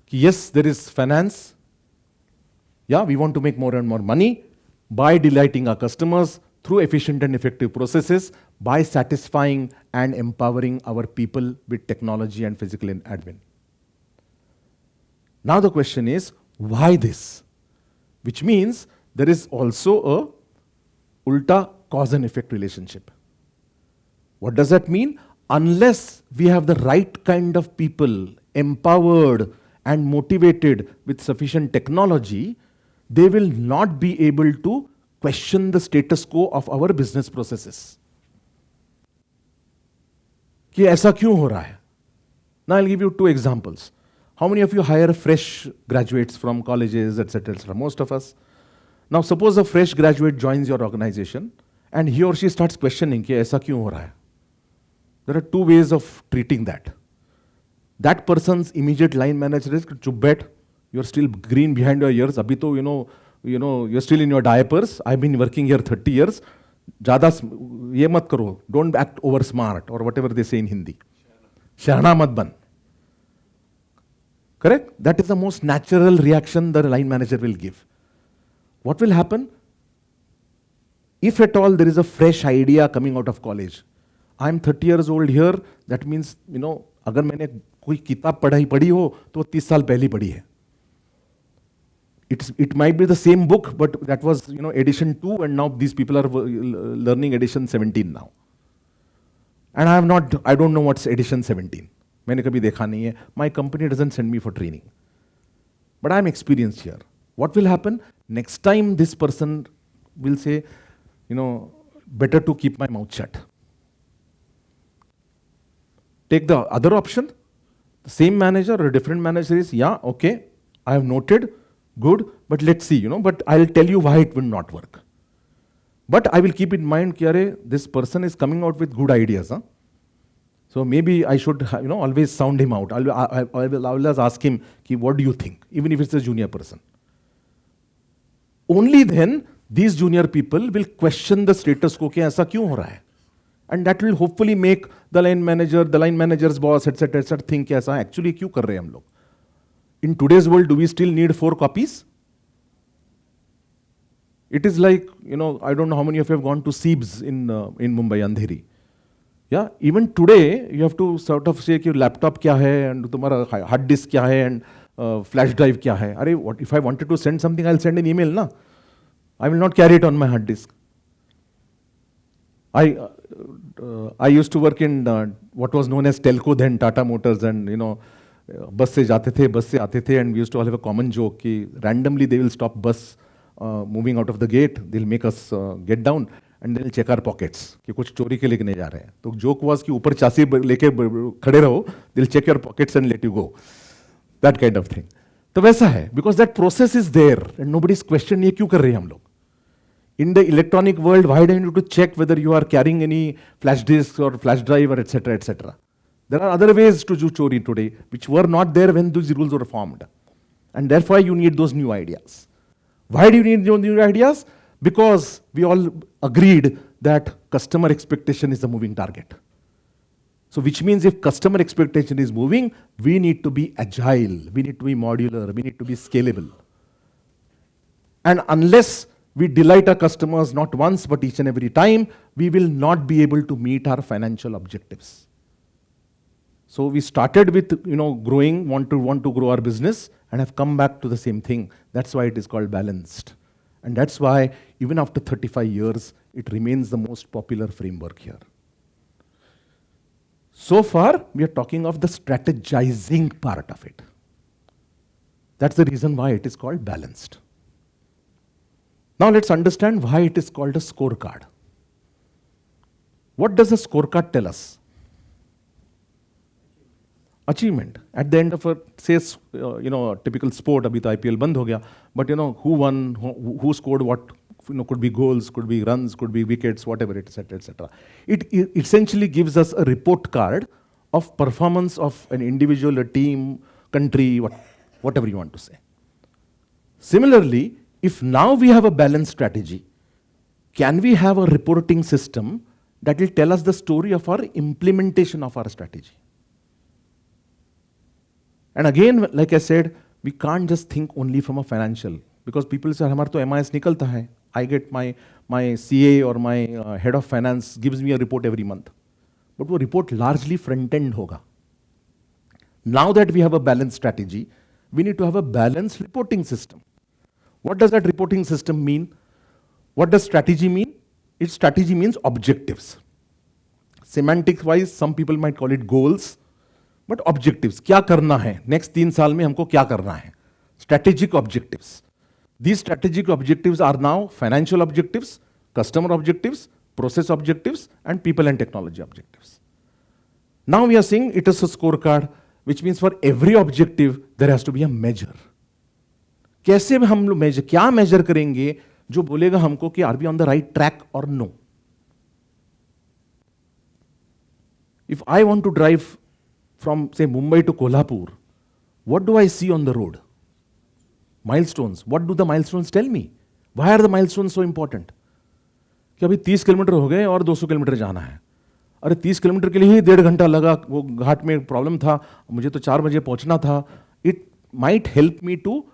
Yes, there is finance. Yeah, we want to make more and more money by delighting our customers through efficient and effective processes, by satisfying and empowering our people with technology and physical admin. Now the question is, why this? Which means there is also a ulta cause and effect relationship. What does that mean? Unless we have the right kind of people empowered and motivated with sufficient technology, they will not be able to question the status quo of our business processes. कि ऐसा क्यों हो रहा है? Now I'll give you two examples. How many of you hire fresh graduates from colleges, etc., etc.? Most of us. Now suppose a fresh graduate joins your organization and he or she starts questioning कि ऐसा क्यों हो रहा है? There are two ways of treating that. That person's immediate line manager is, चुप बैठ, you're still green behind your ears, अभी तो you're still in your diapers, I've been working here 30 years, ज़्यादा ये मत करो, don't act over smart, or whatever they say in Hindi. शहना मत बन. Correct? That is the most natural reaction the line manager will give. What will happen? If at all there is a fresh idea coming out of college, I'm 30 years old here, that means, अगर मैंने कोई किताब पढ़ी हो, तो 30 साल पहले पढ़ी है. It might be the same book, but that was, edition 2, and now these people are learning edition 17 now. And I don't know what's edition 17. मैंने कभी देखा नहीं है. My company doesn't send me for training. But I'm experienced here. What will happen? Next time this person will say, better to keep my mouth shut. Take the other option. The same manager or a different manager is, yeah, okay, I have noted, good, but let's see, but I'll tell you why it will not work. But I will keep in mind, this person is coming out with good ideas. Huh? So maybe I should, always sound him out. I will always ask him, what do you think? Even if it's a junior person. Only then, these junior people will question the status quo, ऐसा क्यों हो रहा है? And that will hopefully make the line manager, the line manager's boss, etc., think, ऐसा actually क्यों कर रहे हैं हम लोग? In today's world, do we still need 4 copies? It is like, I don't know how many of you have gone to Siebes in Mumbai, Andheri. Yeah, even today, you have to sort of say कि laptop क्या है, and तुम्हारा hard disk क्या है, and flash drive क्या है. अरे, what if I wanted to send something, I'll send an email, na? I will not carry it on my hard disk. I used to work in what was known as Telco then, Tata Motors, and बस से जाते थे, बस से आते थे, and we used to all have a common joke कि randomly they will stop bus moving out of the gate, they'll make us get down and they'll check our pockets कि कुछ चोरी के लेके नहीं जा रहे हैं. तो joke was कि ऊपर चासी लेके खड़े रहो, they'll check your pockets and let you go. That kind of thing. तो वैसा है, because that process is there and nobody's question ये क्यों कर रहे हैं हम लोग. In the electronic world, why do you need to check whether you are carrying any flash disk or flash drive or etc. etc. There are other ways to do chori today, which were not there when those rules were formed. And therefore, you need those new ideas. Why do you need those new ideas? Because we all agreed that customer expectation is the moving target. So which means if customer expectation is moving, we need to be agile, we need to be modular, we need to be scalable. And unless we delight our customers not once but each and every time, we will not be able to meet our financial objectives. So we started with growing, want to grow our business, and have come back to the same thing. That's why it is called balanced. And that's why even after 35 years, it remains the most popular framework here. So far, we are talking of the strategizing part of it. That's the reason why it is called balanced. Now let's understand why it is called a scorecard. What does a scorecard tell us? Achievement. At the end of a, say, a typical sport, abhi to IPL band ho gaya, but who won, who scored what, could be goals, could be runs, could be wickets, whatever, etc., etc. It essentially gives us a report card of performance of an individual, a team, country, whatever you want to say. Similarly, if now we have a balanced strategy, can we have a reporting system that will tell us the story of our implementation of our strategy? And again, like I said, we can't just think only from a financial, because people say, हमारा तो MIS निकलता है. I get my CA or my head of finance gives me a report every month. But वो report largely front-end होगा. Now that we have a balanced strategy, we need to have a balanced reporting system. What does that reporting system mean? What does strategy mean? Its strategy means objectives. Semantics-wise, some people might call it goals, but objectives. क्या करना है? Next 3 साल में हमको क्या करना है? Strategic objectives. These strategic objectives are now financial objectives, customer objectives, process objectives, and people and technology objectives. Now we are saying it is a scorecard, which means for every objective, there has to be a measure. कैसे हम लोग measure, क्या measure करेंगे जो बोलेगा हमको कि are we on the right track or no? If I want to drive from, say, Mumbai to Kolhapur, what do I see on the road? Milestones. What do the milestones tell me? Why are the milestones so important? कि अभी 30 kilometre हो गए और 200 kilometre जाना है. अरे 30 kilometre के लिए ही 1.5 घंटा लगा, वो घाट में प्रॉब्लम था, मुझे तो 4 बजे पहुंचना था. It might help me to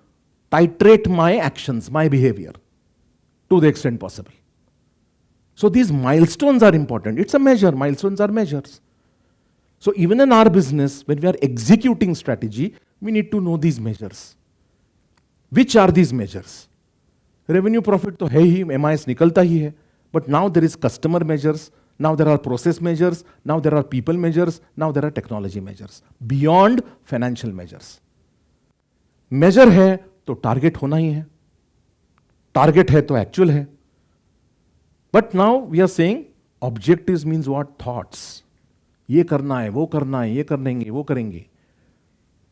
titrate my actions, my behavior, to the extent possible. So these milestones are important. It's a measure. Milestones are measures. So even in our business, when we are executing strategy, we need to know these measures. Which are these measures? Revenue profit तो है ही, MIS निकलता ही है. But now there is customer measures, now there are process measures, now there are people measures, now there are technology measures. Beyond financial measures. Measure है तो target होना ही है. Target है तो actual है. But now we are saying objectives means what? Thoughts. ये करना है, वो करना है, ये करेंगे, वो करेंगे.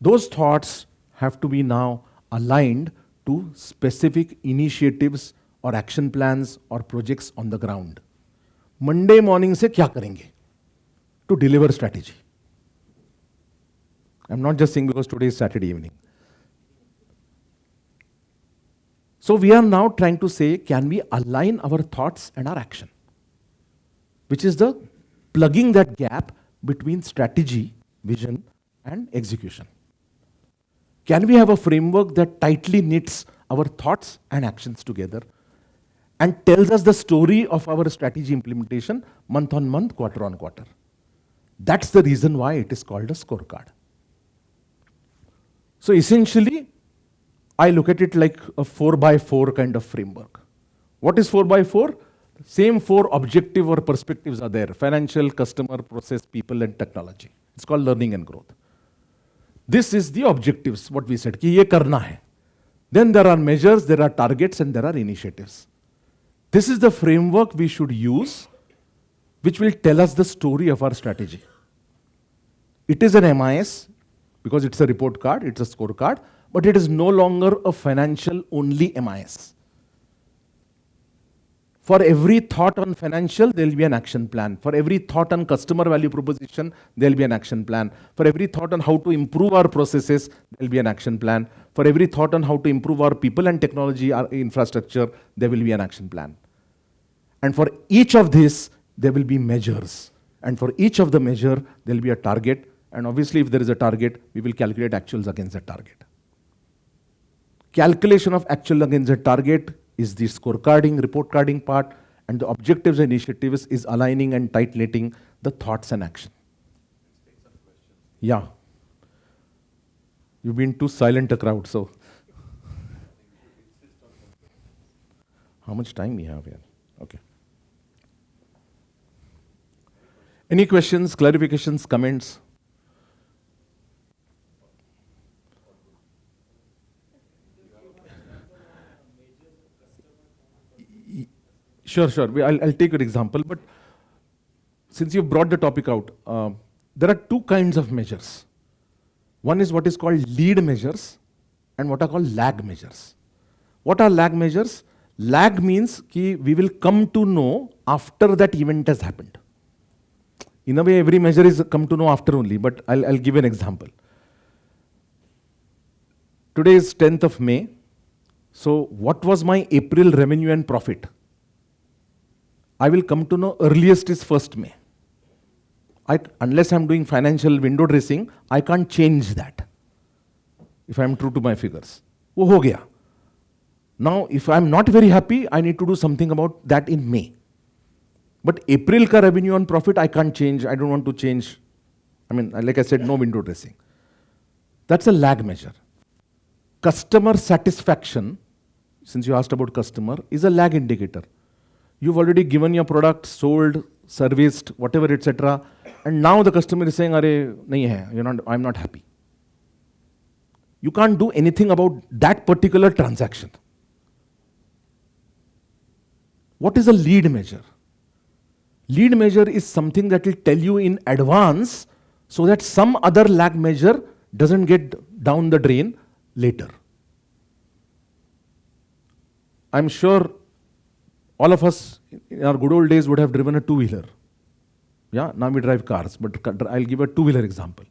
Those thoughts have to be now aligned to specific initiatives or action plans or projects on the ground. Monday morning से क्या करेंगे? To deliver strategy. I'm not just saying because today is Saturday evening. So we are now trying to say, can we align our thoughts and our action? Which is the plugging that gap between strategy, vision, and execution. Can we have a framework that tightly knits our thoughts and actions together and tells us the story of our strategy implementation month on month, quarter on quarter? That's the reason why it is called a scorecard. So essentially, I look at it like a 4x4 kind of framework. What is 4x4? Same 4 objective or perspectives are there: financial, customer, process, people, and technology. It's called learning and growth. This is the objectives, what we said, कि ये करना है. Then there are measures, there are targets, and there are initiatives. This is the framework we should use, which will tell us the story of our strategy. It is an MIS, because it's a report card, it's a scorecard, but it is no longer a financial only MIS. For every thought on financial, there will be an action plan. For every thought on customer value proposition, there will be an action plan. For every thought on how to improve our processes, there will be an action plan. For every thought on how to improve our people and technology, our infrastructure, there will be an action plan. And for each of these, there will be measures. And for each of the measure, there will be a target. And obviously, if there is a target, we will calculate actuals against that target. Calculation of actual against the target is the scorecarding, report carding part, and the objectives and initiatives is aligning and tight knitting the thoughts and action. Yeah. You've been too silent a crowd, so. How much time we have here? Okay. Any questions, clarifications, comments? Sure. I'll take an example, but since you've brought the topic out, there are two kinds of measures. One is what is called lead measures and what are called lag measures. What are lag measures? Lag means that we will come to know after that event has happened. In a way, every measure is come to know after only, but I'll give an example. Today is 10th of May. So what was my April revenue and profit? I will come to know earliest is 1st May. Unless I'm doing financial window dressing, I can't change that. If I'm true to my figures. वो हो गया. Now, if I'm not very happy, I need to do something about that in May. But April ka revenue and profit, I can't change. I don't want to change. I mean, like I said, no window dressing. That's a lag measure. Customer satisfaction, since you asked about customer, is a lag indicator. You've already given your product, sold, serviced, whatever, etc. And now the customer is saying, "Arey, nahi hai, I'm not happy." You can't do anything about that particular transaction. What is a lead measure? Lead measure is something that will tell you in advance so that some other lag measure doesn't get down the drain later. I'm sure all of us in our good old days would have driven a two-wheeler. Yeah, now we drive cars, but I'll give a two-wheeler example.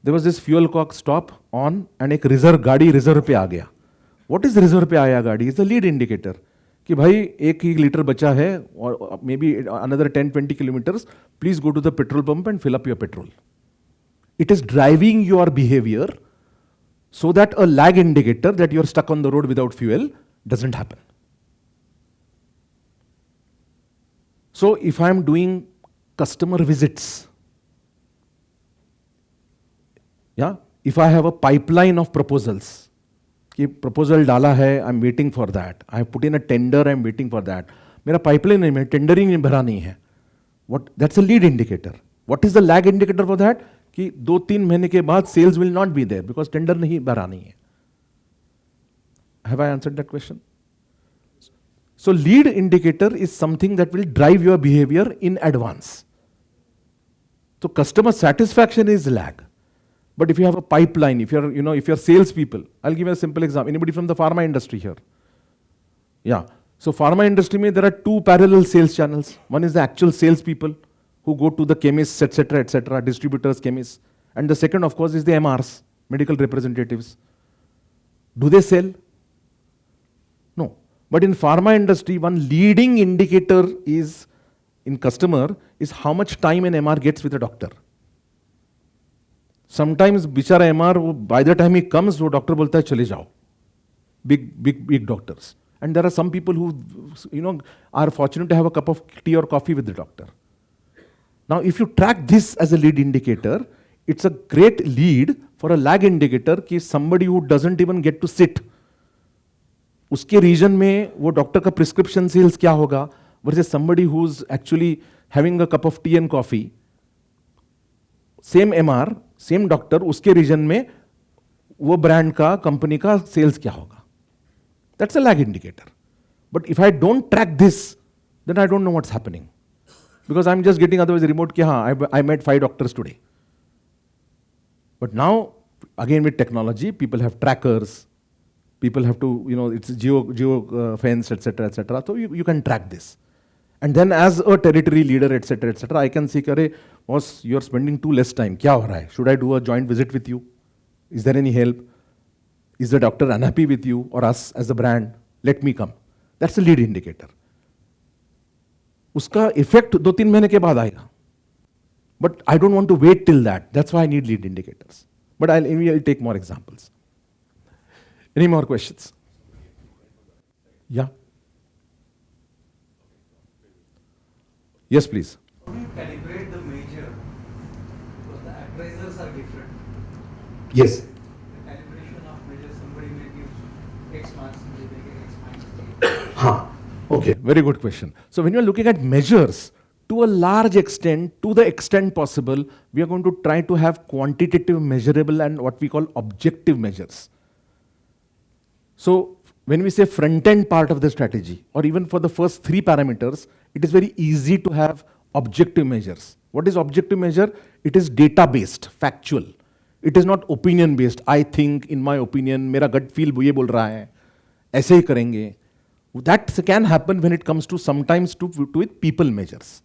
There was this fuel cock stop on and एक reserve गाड़ी reserve पे आ गया. What is reserve पे आया गाड़ी? It's a lead indicator. कि भाई 1 liter बचा है or maybe another 10-20 kilometers, please go to the petrol pump and fill up your petrol. It is driving your behavior so that a lag indicator that you're stuck on the road without fuel doesn't happen. So if I'm doing customer visits, yeah, if I have a pipeline of proposals, कि proposal डाला है, I'm waiting for that. I have put in a tender, I'm waiting for that. मेरा pipeline नहीं है, tendering नहीं भरा नहीं है. What? That's a lead indicator. What is the lag indicator for that? कि 2-3 महीने के बाद sales will not be there because tender नहीं भरा नहीं है. Have I answered that question? So lead indicator is something that will drive your behavior in advance. So customer satisfaction is lag. But if you have a pipeline, if you're salespeople, I'll give you a simple example. Anybody from the pharma industry here? Yeah. So pharma industry mein there are two parallel sales channels. One is the actual salespeople who go to the chemists, etc., distributors, chemists. And the second, of course, is the MRs, medical representatives. Do they sell? No. But in pharma industry, one leading indicator is in customer is how much time an MR gets with a doctor. Sometimes बिचारा MR, by the time he comes, वो doctor बोलता है चले जाओ. Big doctors. And there are some people who, are fortunate to have a cup of tea or coffee with the doctor. Now, if you track this as a lead indicator, it's a great lead for a lag indicator कि somebody who doesn't even get to sit. उसके region में वो doctor का prescription sales क्या होगा versus somebody who's actually having a cup of tea and coffee. Same MR, same doctor उसके reason में वो ब्रांड का कंपनी का सेल्स क्या होगा. That's a lag indicator. But if I don't track this, then I don't know what's happening. Because I'm just getting otherwise remote ki I met 5 doctors today. But now, again with technology, people have trackers, people have to, it's geo fence, etc., etc. So you can track this. And then as a territory leader, etc., etc., I can see, boss, you're spending too less time. Kya ho raha hai? Should I do a joint visit with you? Is there any help? Is the doctor unhappy with you or us as a brand? Let me come. That's a lead indicator. उसका effect 2-3 महीने के बाद आएगा. But I don't want to wait till that. That's why I need lead indicators. But I will take more examples. Any more questions? Yeah, yes please. How do you calibrate the measure? Because the appraisals are different. Yes. The calibration of measure, somebody may give X marks, somebody may give X minus 8. हाँ. Okay, very good question. So when you are looking at measures, to a large extent, to the extent possible, we are going to try to have quantitative, measurable, and what we call objective measures. So when we say front-end part of the strategy, or even for the first 3 parameters, it is very easy to have objective measures. What is objective measure? It is data-based, factual. It is not opinion-based. I think, in my opinion, मेरा gut feel ये बोल रहा है, ऐसे ही करेंगे. That can happen when it comes to sometimes to with people measures.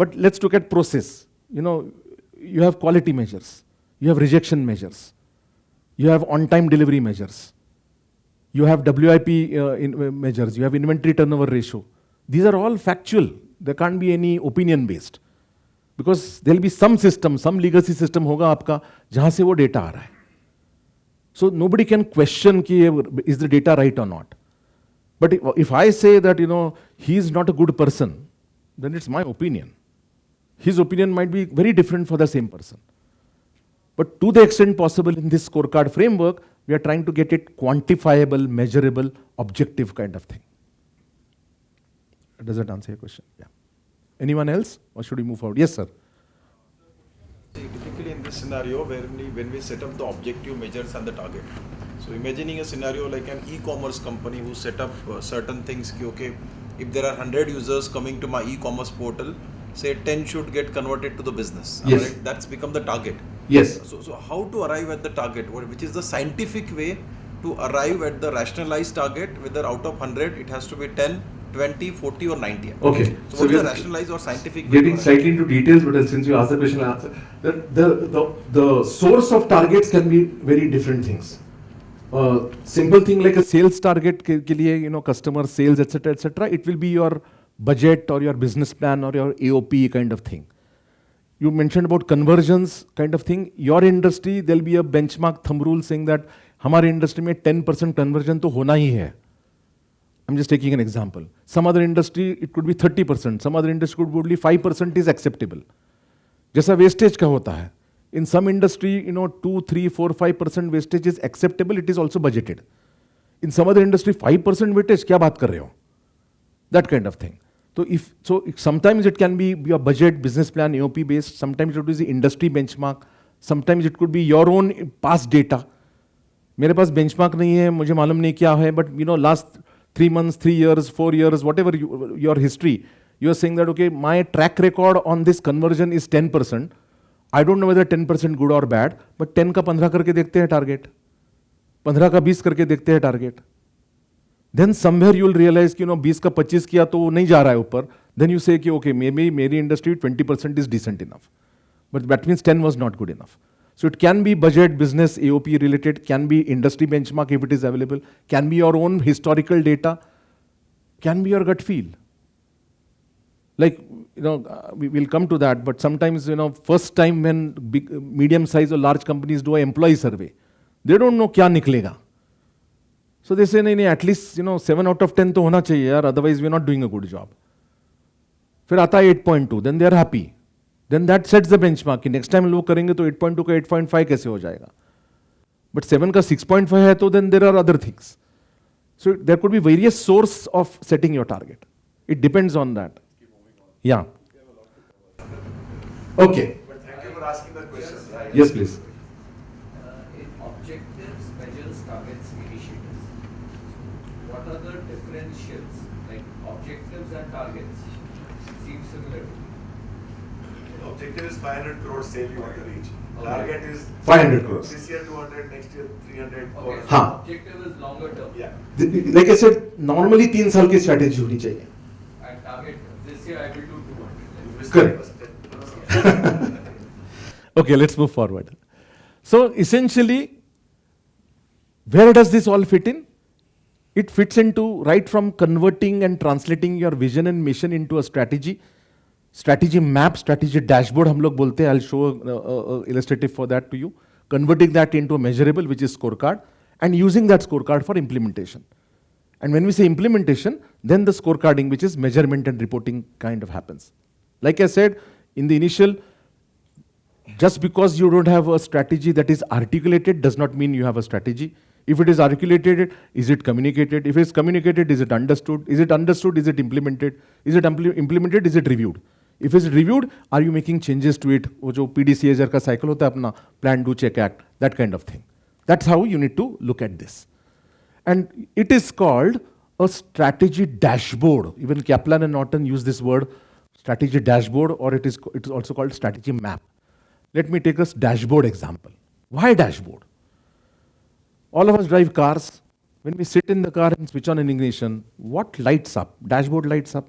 But let's look at process. You have quality measures, you have rejection measures, you have on-time delivery measures, you have WIP measures, you have inventory turnover ratio. These are all factual. There can't be any opinion-based. Because there will be some system, some legacy system होगा आपका जहाँ से वो data आ रहा है. So nobody can question कि is the data right or not. But if I say that, he is not a good person, then it's my opinion. His opinion might be very different for the same person. But to the extent possible in this scorecard framework, we are trying to get it quantifiable, measurable, objective kind of thing. Does that answer your question? Yeah. Anyone else? Or should we move forward? Yes, sir. Typically in this scenario, when we set up the objective measures and the target. So imagining a scenario like an e-commerce company who set up certain things, okay, if there are 100 users coming to my e-commerce portal, say 10 should get converted to the business. Yes. Right? That's become the target. Yes. So how to arrive at the target? Which is the scientific way to arrive at the rationalized target, whether out of 100 it has to be 10, 20, 40 or 90. Okay. So what is the rationalized or scientific way? Getting slightly into details, but since you asked the question, I'll answer. The source of targets can be very different things. Simple thing like a sales target के लिए, customer sales, etc., it will be your budget or your business plan or your AOP kind of thing. You mentioned about conversions kind of thing. Your industry, there will be a benchmark thumb rule saying that हमारे industry में 10% conversion तो होना ही है. I'm just taking an example. Some other industry, it could be 30%. Some other industry could be only 5% is acceptable. जैसा wastage का होता है. In some industry, 2, 3, 4, 5% wastage is acceptable. It is also budgeted. In some other industry, 5% wastage, क्या बात कर रहे हो? That kind of thing. So sometimes it can be your budget, business plan, AOP based. Sometimes it is the industry benchmark. Sometimes it could be your own past data. मेरे पास benchmark नहीं है, मुझे मालूम नहीं क्या है, but last 3 months, 3 years, 4 years, whatever your history, you are saying that, okay, my track record on this conversion is 10%. I don't know whether 10% good or bad, but 10 का 15 करके देखते हैं target. 15 का 20 करके देखते हैं target. Then somewhere you will realize कि 20 का 25 किया तो नहीं जा रहा है ऊपर. Then you say कि okay, maybe मेरी industry 20% is decent enough. But that means 10 was not good enough. So it can be budget, business, AOP related, can be industry benchmark if it is available, can be your own historical data, can be your gut feel. Like, we will come to that, but sometimes, first time when big, medium size or large companies do an employee survey, they don't know क्या निकलेगा. So they say, नहीं, at least, 7 out of 10 तो होना चाहिए यार, otherwise we are not doing a good job. फिर आता है 8.2, then they are happy. Then that sets the benchmark कि next time लोग करेंगे तो 8.2 का 8.5 कैसे हो जाएगा. But 7 का 6.5 है तो then there are other things. So there could be various source of setting your target. It depends on that. Yeah. Okay. But thank you for were asking the question. Yeah, Yes, please. In objectives, measures, targets, initiatives, what are the differentials? Like objectives and targets seem similar to me. Objective is 500 crore sale you want to reach. Target is 500 crores. this year 200, next year 300. Okay, or- so हाँ. objective is longer term. Yeah. Like I said, normally 3 साल की strategy होनी चाहिए. And target, this year I will do 200. You missed Correct. 10%. Okay, let's move forward. So essentially, where does this all fit in? It fits into right from converting and translating your vision and mission into a strategy map, strategy dashboard हम लोग बोलते हैं. I'll show a illustrative for that to you. Converting that into a measurable, which is scorecard, and using that scorecard for implementation. And when we say implementation, then the scorecarding, which is measurement and reporting, kind of happens. Like I said, in the initial, just because you don't have a strategy that is articulated does not mean you have a strategy. If it is articulated, is it communicated? If it's communicated, is it understood? Is it understood? Is it implemented? Is it implemented? Is it reviewed? If it's reviewed, are you making changes to it? वो जो PDCA का cycle होता है अपना, plan, do, check, act, that kind of thing. That's how you need to look at this. And it is called a strategy dashboard. Even Kaplan and Norton use this word, strategy dashboard, or it is also called strategy map. Let me take a dashboard example. Why dashboard? All of us drive cars. When we sit in the car and switch on an ignition, what lights up? Dashboard lights up.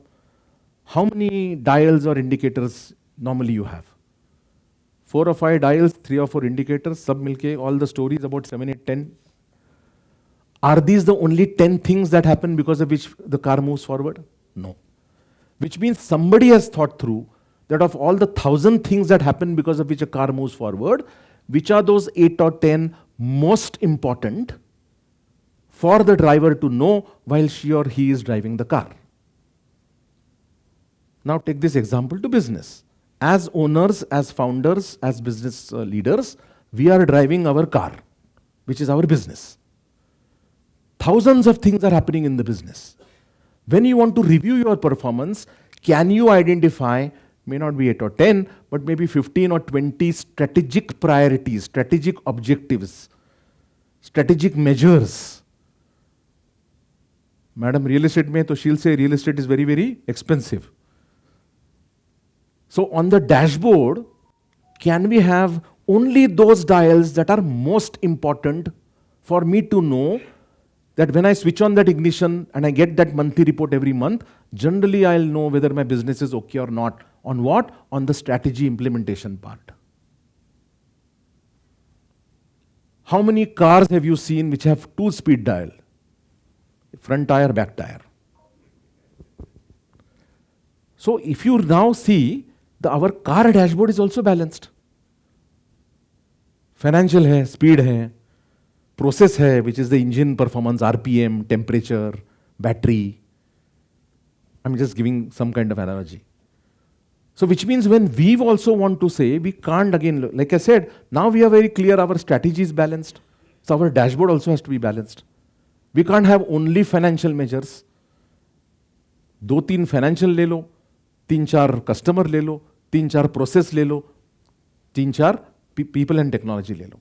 How many dials or indicators normally you have? 4 or 5 dials, 3 or 4 indicators, sub milke, all the stories about 7, 8, 10. Are these the only 10 things that happen because of which the car moves forward? No. Which means somebody has thought through that of all the 1,000 things that happen because of which a car moves forward, which are those 8 or 10 most important for the driver to know while she or he is driving the car. Now take this example to business. As owners, as founders, as business leaders, we are driving our car, which is our business. Thousands of things are happening in the business. When you want to review your performance, can you identify, may not be 8 or 10, but maybe 15 or 20 strategic priorities, strategic objectives, strategic measures? Madam, real estate mein, to she'll say real estate is very, very expensive. So on the dashboard, can we have only those dials that are most important for me to know that when I switch on that ignition and I get that monthly report every month, generally I'll know whether my business is okay or not. On what? On the strategy implementation part. How many cars have you seen which have 2-speed dial? Front tire, back tire. So if you now see, our car dashboard is also balanced. Financial hai, speed hai, process hai, which is the engine performance, RPM, temperature, battery. I'm just giving some kind of analogy. So which means when we also want to say, we can't again, like I said, now we are very clear our strategy is balanced. So our dashboard also has to be balanced. We can't have only financial measures. 2-3 financial ले लो, 3-4 customer ले लो, 3-4 process ले लो, 3-4 people and technology ले लो.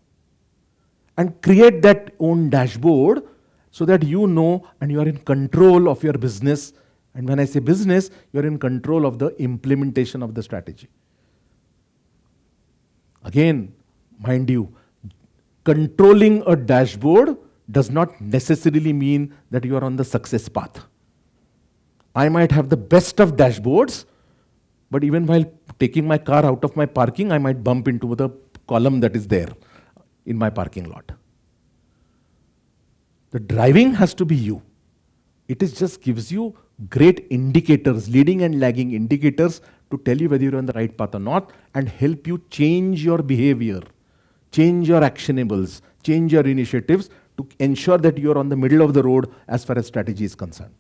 And create that own dashboard so that you know and you are in control of your business. And when I say business, you are in control of the implementation of the strategy. Again, mind you, controlling a dashboard does not necessarily mean that you are on the success path. I might have the best of dashboards, but even while taking my car out of my parking, I might bump into the column that is there in my parking lot. The driving has to be you. It is just gives you great indicators, leading and lagging indicators to tell you whether you're on the right path or not and help you change your behavior, change your actionables, change your initiatives to ensure that you're on the middle of the road as far as strategy is concerned.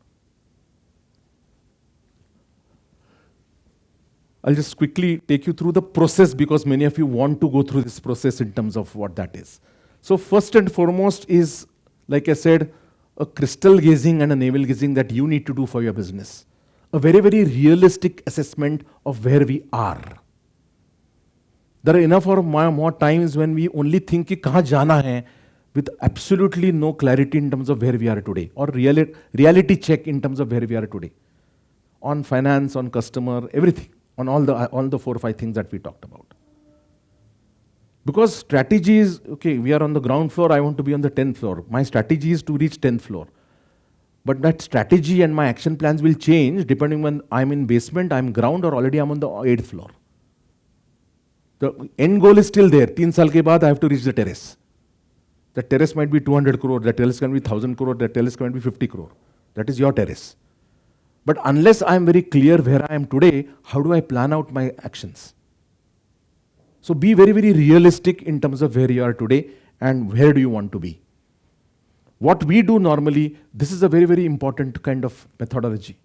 I'll just quickly take you through the process because many of you want to go through this process in terms of what that is. So first and foremost is, like I said, a crystal gazing and a navel gazing that you need to do for your business. A very, very realistic assessment of where we are. There are enough or more times when we only think कि कहाँ जाना है with absolutely no clarity in terms of where we are today, or reality check in terms of where we are today. On finance, on customer, everything, on all the 4 or 5 things that we talked about. Because strategy is, okay, we are on the ground floor, I want to be on the 10th floor. My strategy is to reach 10th floor. But that strategy and my action plans will change depending when I'm in basement, I'm ground, or already I'm on the 8th floor. The end goal is still there. 3 saal ke baad I have to reach the terrace. The terrace might be 200 crore, the terrace can be 1000 crore, the terrace can be 50 crore. That is your terrace. But unless I am very clear where I am today, how do I plan out my actions? So be very, very realistic in terms of where you are today and where do you want to be. What we do normally, this is a very, very important kind of methodology.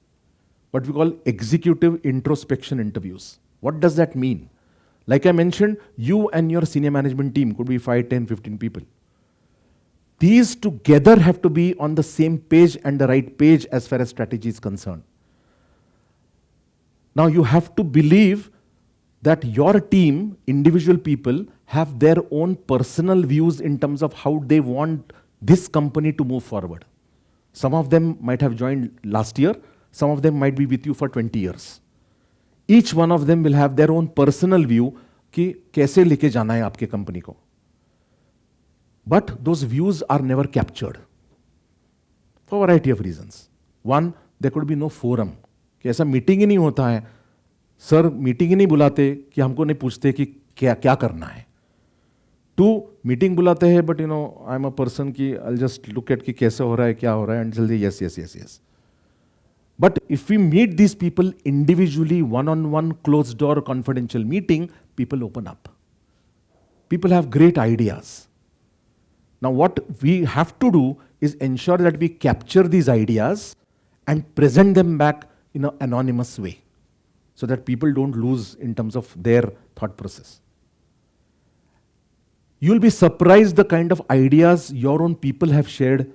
What we call executive introspection interviews. What does that mean? Like I mentioned, you and your senior management team could be 5, 10, 15 people. These together have to be on the same page and the right page as far as strategy is concerned. Now you have to believe that your team, individual people, have their own personal views in terms of how they want this company to move forward. Some of them might have joined last year, some of them might be with you for 20 years. Each one of them will have their own personal view कि कैसे लेके जाना है आपके company को. But those views are never captured for a variety of reasons. One, there could be no forum. कि ऐसा meeting ही नहीं होता है. सर मीटिंग ही नहीं बुलाते कि हमको नहीं पूछते कि क्या क्या करना है. टू, मीटिंग बुलाते हैं but I am a person की आई जस्ट लुक एट कि कैसे हो रहा है, क्या हो रहा है, एंड जल्दी yes yes yes yes. But if we meet these people individually, one-on-one, closed door, confidential meeting, people open up. People have great ideas. Now what we have to do is ensure that we capture these ideas and present them back in an anonymous way so that people don't lose in terms of their thought process. You'll be surprised the kind of ideas your own people have shared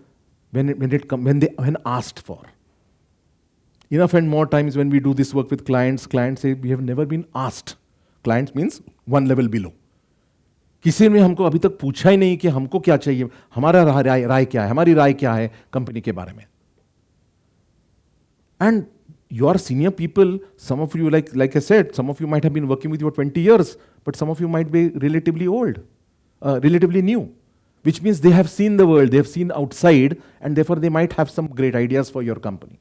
when asked for. Enough and more times when we do this work with clients, clients say we have never been asked. Clients means one level below. किसी ने हमको अभी तक पूछा ही नहीं कि हमको क्या चाहिए, हमारा राय क्या है, हमारी राय क्या है कंपनी के बारे में. And your senior people, some of you, like I said, some of you might have been working with you for 20 years, but some of you might be relatively old, relatively new, which means they have seen the world, they have seen outside, and therefore they might have some great ideas for your company.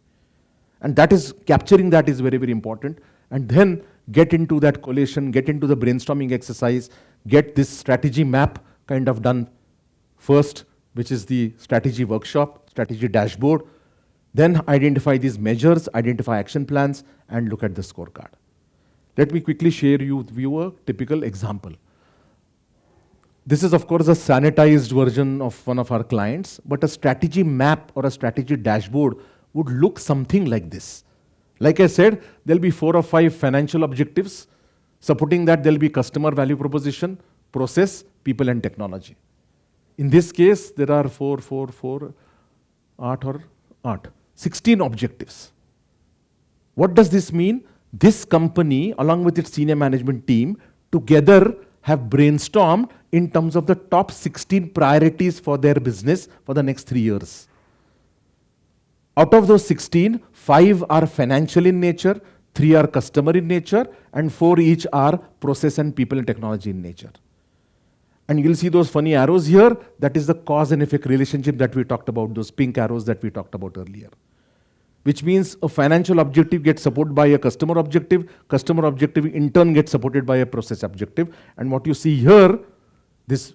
And that is, capturing that is very, very important. And then get into that collation, get into the brainstorming exercise, get this strategy map kind of done first, which is the strategy workshop, strategy dashboard. Then identify these measures, identify action plans, and look at the scorecard. Let me quickly share with you a typical example. This is, of course, a sanitized version of one of our clients, but a strategy map or a strategy dashboard would look something like this. Like I said, there'll be 4 or 5 financial objectives. Supporting that, there'll be customer value proposition, process, people, and technology. In this case, there are 16 objectives. What does this mean? This company, along with its senior management team, together have brainstormed in terms of the top 16 priorities for their business for the next 3 years. Out of those 16, 5 are financial in nature, 3 are customer in nature, and 4 each are process and people and technology in nature. And you'll see those funny arrows here. That is the cause and effect relationship that we talked about, those pink arrows that we talked about earlier. Which means a financial objective gets supported by a customer objective in turn gets supported by a process objective. And what you see here, this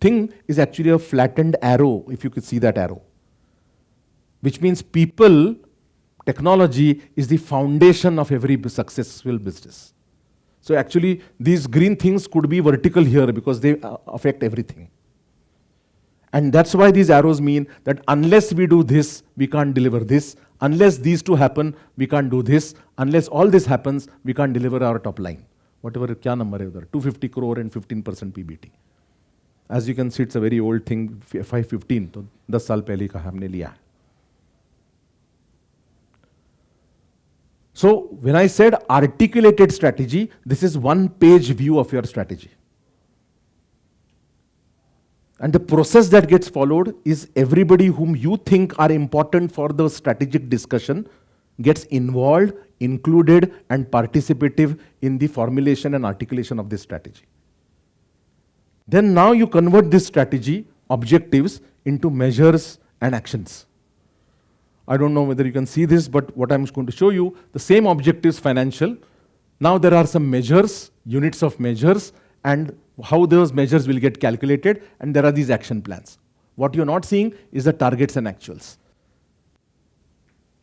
thing is actually a flattened arrow, if you could see that arrow. Which means people, technology is the foundation of every successful business. So actually, these green things could be vertical here because they affect everything. And that's why these arrows mean that unless we do this, we can't deliver this. Unless these two happen, we can't do this. Unless all this happens, we can't deliver our top line. Whatever kya number hai udhar, 250 crore and 15% PBT. As you can see, it's a very old thing, 515, तो 10 साल पहले का हमने लिया है. So when I said articulated strategy, this is one-page view of your strategy. And the process that gets followed is everybody whom you think are important for the strategic discussion gets involved, included, and participative in the formulation and articulation of this strategy. Then now you convert this strategy, objectives, into measures and actions. I don't know whether you can see this, but what I'm going to show you, the same objectives financial. Now there are some measures, units of measures, and how those measures will get calculated, and there are these action plans. What you're not seeing is the targets and actuals.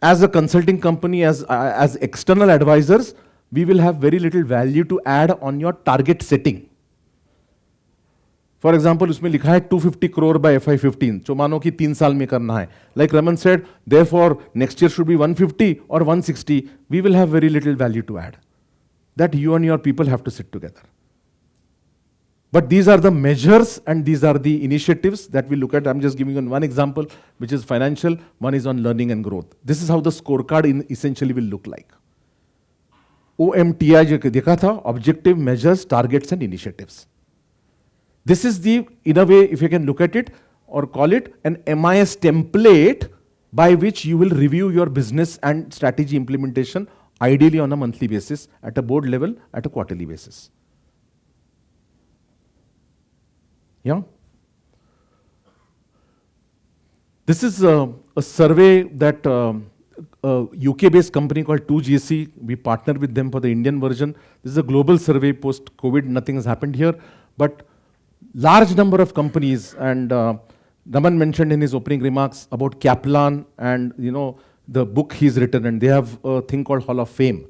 As a consulting company, as external advisors, we will have very little value to add on your target setting. For example, उसमें लिखा है 250 crore by FY15, जो मानो कि 3 साल में करना है. Like Raman said, therefore next year should be 150 or 160. We will have very little value to add. That you and your people have to sit together. But these are the measures and these are the initiatives that we look at. I'm just giving you one example, which is financial. One is on learning and growth. This is how the scorecard essentially will look like. OMTI जो देखा था, objective, measures, targets and initiatives. This is the, in a way, if you can look at it or call it an MIS template by which you will review your business and strategy implementation, ideally on a monthly basis, at a board level, at a quarterly basis. Yeah? This is a survey that a UK-based company called 2GC, we partner with them for the Indian version. This is a global survey post-COVID, nothing has happened here, but large number of companies, and Raman mentioned in his opening remarks about Kaplan and the book he's written, and they have a thing called Hall of Fame.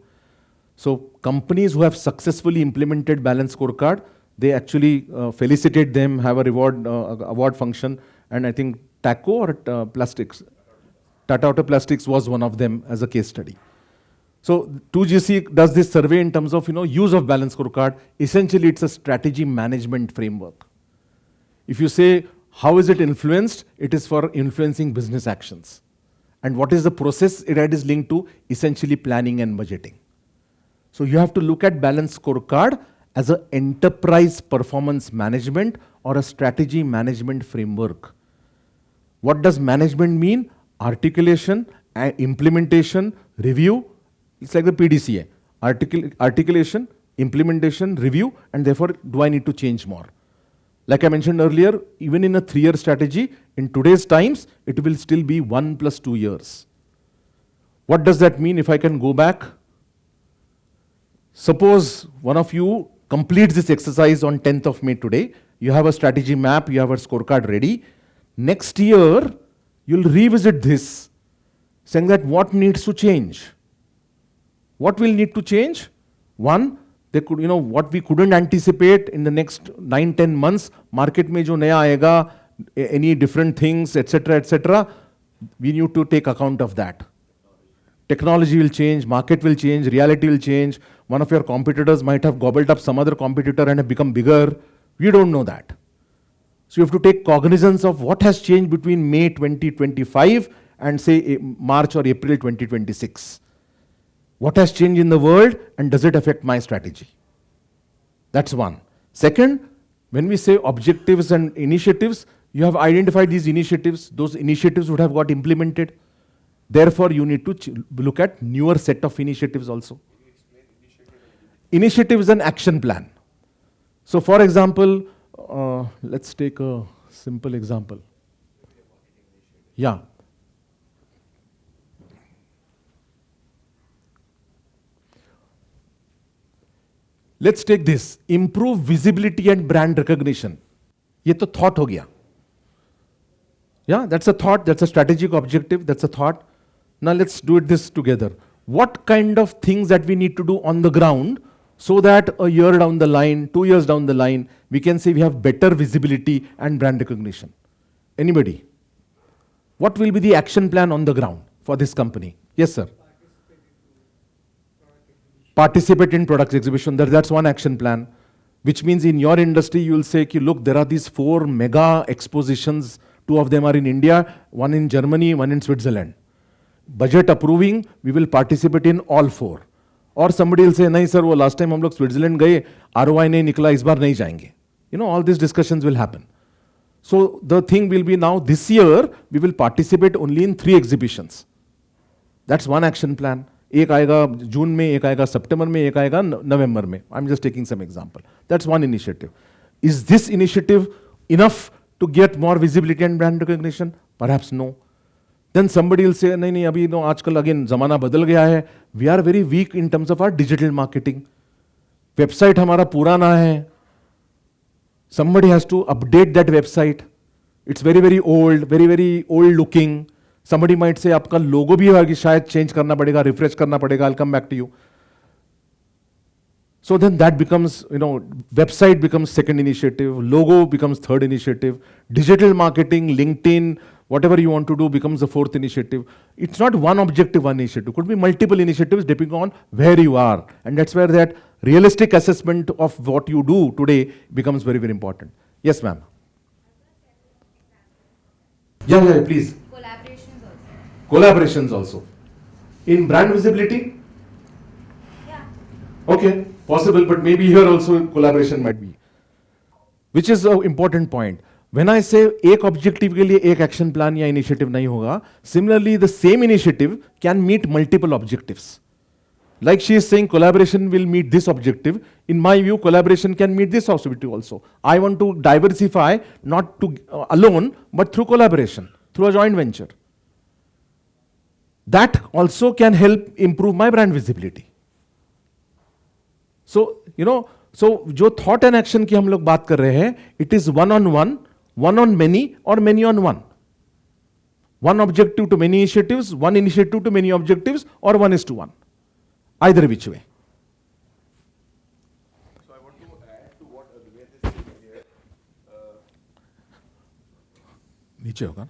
So companies who have successfully implemented balanced scorecard, they actually felicitate them, have a award function, and I think TACO or Plastics, Tata Auto Plastics was one of them as a case study. So 2GC does this survey in terms of use of balanced scorecard. Essentially, it's a strategy management framework. If you say, how is it influenced? It is for influencing business actions. And what is the process it is linked to? Essentially planning and budgeting. So you have to look at balanced scorecard as an enterprise performance management or a strategy management framework. What does management mean? Articulation, implementation, review. It's like the PDCA. Articulation, implementation, review, and therefore, do I need to change more? Like I mentioned earlier, even in a 3-year strategy, in today's times, it will still be 1 + 2 years. What does that mean if I can go back? Suppose one of you completes this exercise on 10th of May today. You have a strategy map, you have a scorecard ready. Next year, you'll revisit this, saying that what needs to change? What will need to change? One, they could, what we couldn't anticipate in the next 9-10 months, market mein jo naya aayega, any different things, etc., we need to take account of that. Technology will change, market will change, reality will change. One of your competitors might have gobbled up some other competitor and have become bigger. We don't know that. So you have to take cognizance of what has changed between May 2025 and say March or April 2026. What has changed in the world and does it affect my strategy? That's one. Second, when we say objectives and initiatives, you have identified these initiatives. Those initiatives would have got implemented. Therefore, you need to look at newer set of initiatives also. Initiative is an action plan. So for example, let's take a simple example. Yeah. Let's take this, improve visibility and brand recognition. ये तो thought हो गया. Yeah, that's a thought, that's a strategic objective, that's a thought. Now let's do this together. What kind of things that we need to do on the ground so that a year down the line, 2 years down the line, we can say we have better visibility and brand recognition? Anybody? What will be the action plan on the ground for this company? Yes, sir. Participate in product exhibition. That's one action plan, which means in your industry, you will say, look, there are these 4 mega expositions. 2 of them are in India, 1 in Germany, 1 in Switzerland. budget approving, we will participate in all 4. Or somebody will say, nahi sir, wo last time hum log Switzerland gaye, ROI nahi nikla, is baar nahi jayenge. You know, all these discussions will happen. So the thing will be now, this year, we will participate only in 3 exhibitions. That's one action plan. एक आएगा जून में, एक आएगा सितंबर में, एक आएगा नवंबर में. I'm just taking some example. That's one initiative. Is this initiative enough to get more visibility and brand recognition? Perhaps no. Then somebody will say, नहीं नहीं अभी no, आजकल again ज़माना बदल गया है. We are very weak in terms of our digital marketing. Website हमारा पुराना है. Somebody has to update that website. It's very, very old, very, very old looking. Somebody might say, आपका logo भी होगा शायद change करना पड़ेगा, refresh करना पड़ेगा. I'll come back to you. So then that becomes, you know, website becomes second initiative, logo becomes third initiative, digital marketing, LinkedIn, whatever you want to do becomes the 4th initiative. It's not one objective, one initiative. Could be multiple initiatives depending on where you are. And that's where that realistic assessment of what you do today becomes very, very important. Yes, ma'am. Yeah, please. Collaborations also. In brand visibility? Yeah. Okay, possible, but maybe here also collaboration might be. Which is an important point. When I say एक objective के लिए एक action plan या initiative नहीं होगा, similarly the same initiative can meet multiple objectives. Like she is saying collaboration will meet this objective. In my view, collaboration can meet this objective also. I want to diversify not to alone, but through collaboration, through a joint venture. That also can help improve my brand visibility. So, you know, so जो thought and action की हम लोग बात कर रहे हैं, it is one on one, one on many, or many on one. One objective to many initiatives, one initiative to many objectives, or 1:1. Either which way. So I want to add to what Advait is saying here. नीचे होगा.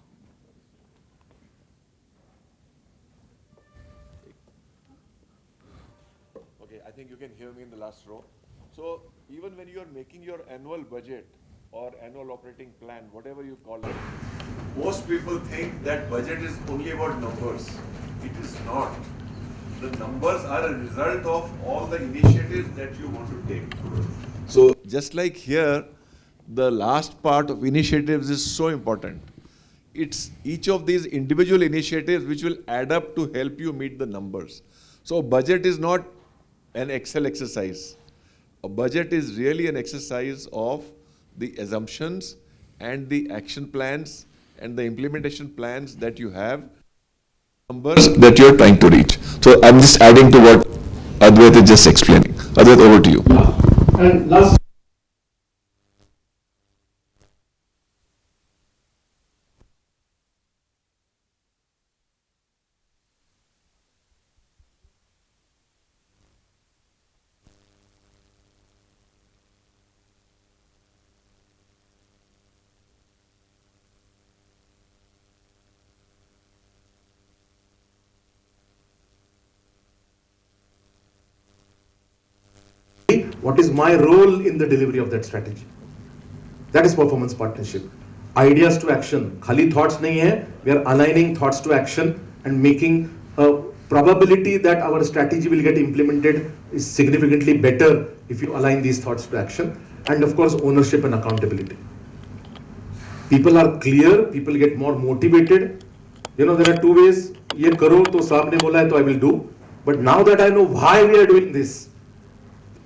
Okay, I think you can hear me in the last row. So even when you are making your annual budget or annual operating plan, whatever you call it, most people think that budget is only about numbers. It is not. The numbers are a result of all the initiatives that you want to take. So just like here, the last part of initiatives is so important. It's each of these individual initiatives which will add up to help you meet the numbers. So budget is not an Excel exercise. A budget is really an exercise of the assumptions and the action plans and the implementation plans that you have, numbers that you're trying to reach. So I'm just adding to what Advait is just explaining. Advait, over to you. And last. What is my role in the delivery of that strategy? That is performance partnership. Ideas to action. Khali thoughts nahi hai. We are aligning thoughts to action and making a probability that our strategy will get implemented is significantly better if you align these thoughts to action. And of course, ownership and accountability. People are clear. People get more motivated. You know, there are 2 ways. Ye karo to saab ne bola hai to I will do. But now that I know why we are doing this,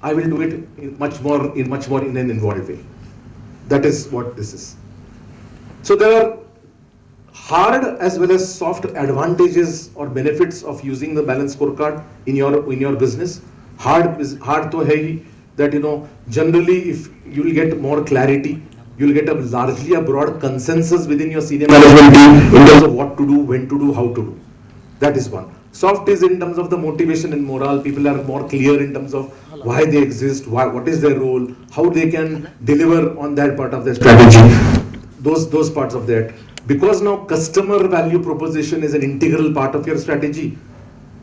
I will do it in much more in an involved way. That is what this is. So there are hard as well as soft advantages or benefits of using the balanced scorecard in your business. Hard to hai that, you know, generally if you will get more clarity, you will get largely a broad consensus within your senior management team in terms of what to do, when to do, how to do. That is one. Soft is in terms of the motivation and morale. People are more clear in terms of why they exist, what is their role, how they can deliver on that part of their strategy. Those parts of that. Because now customer value proposition is an integral part of your strategy,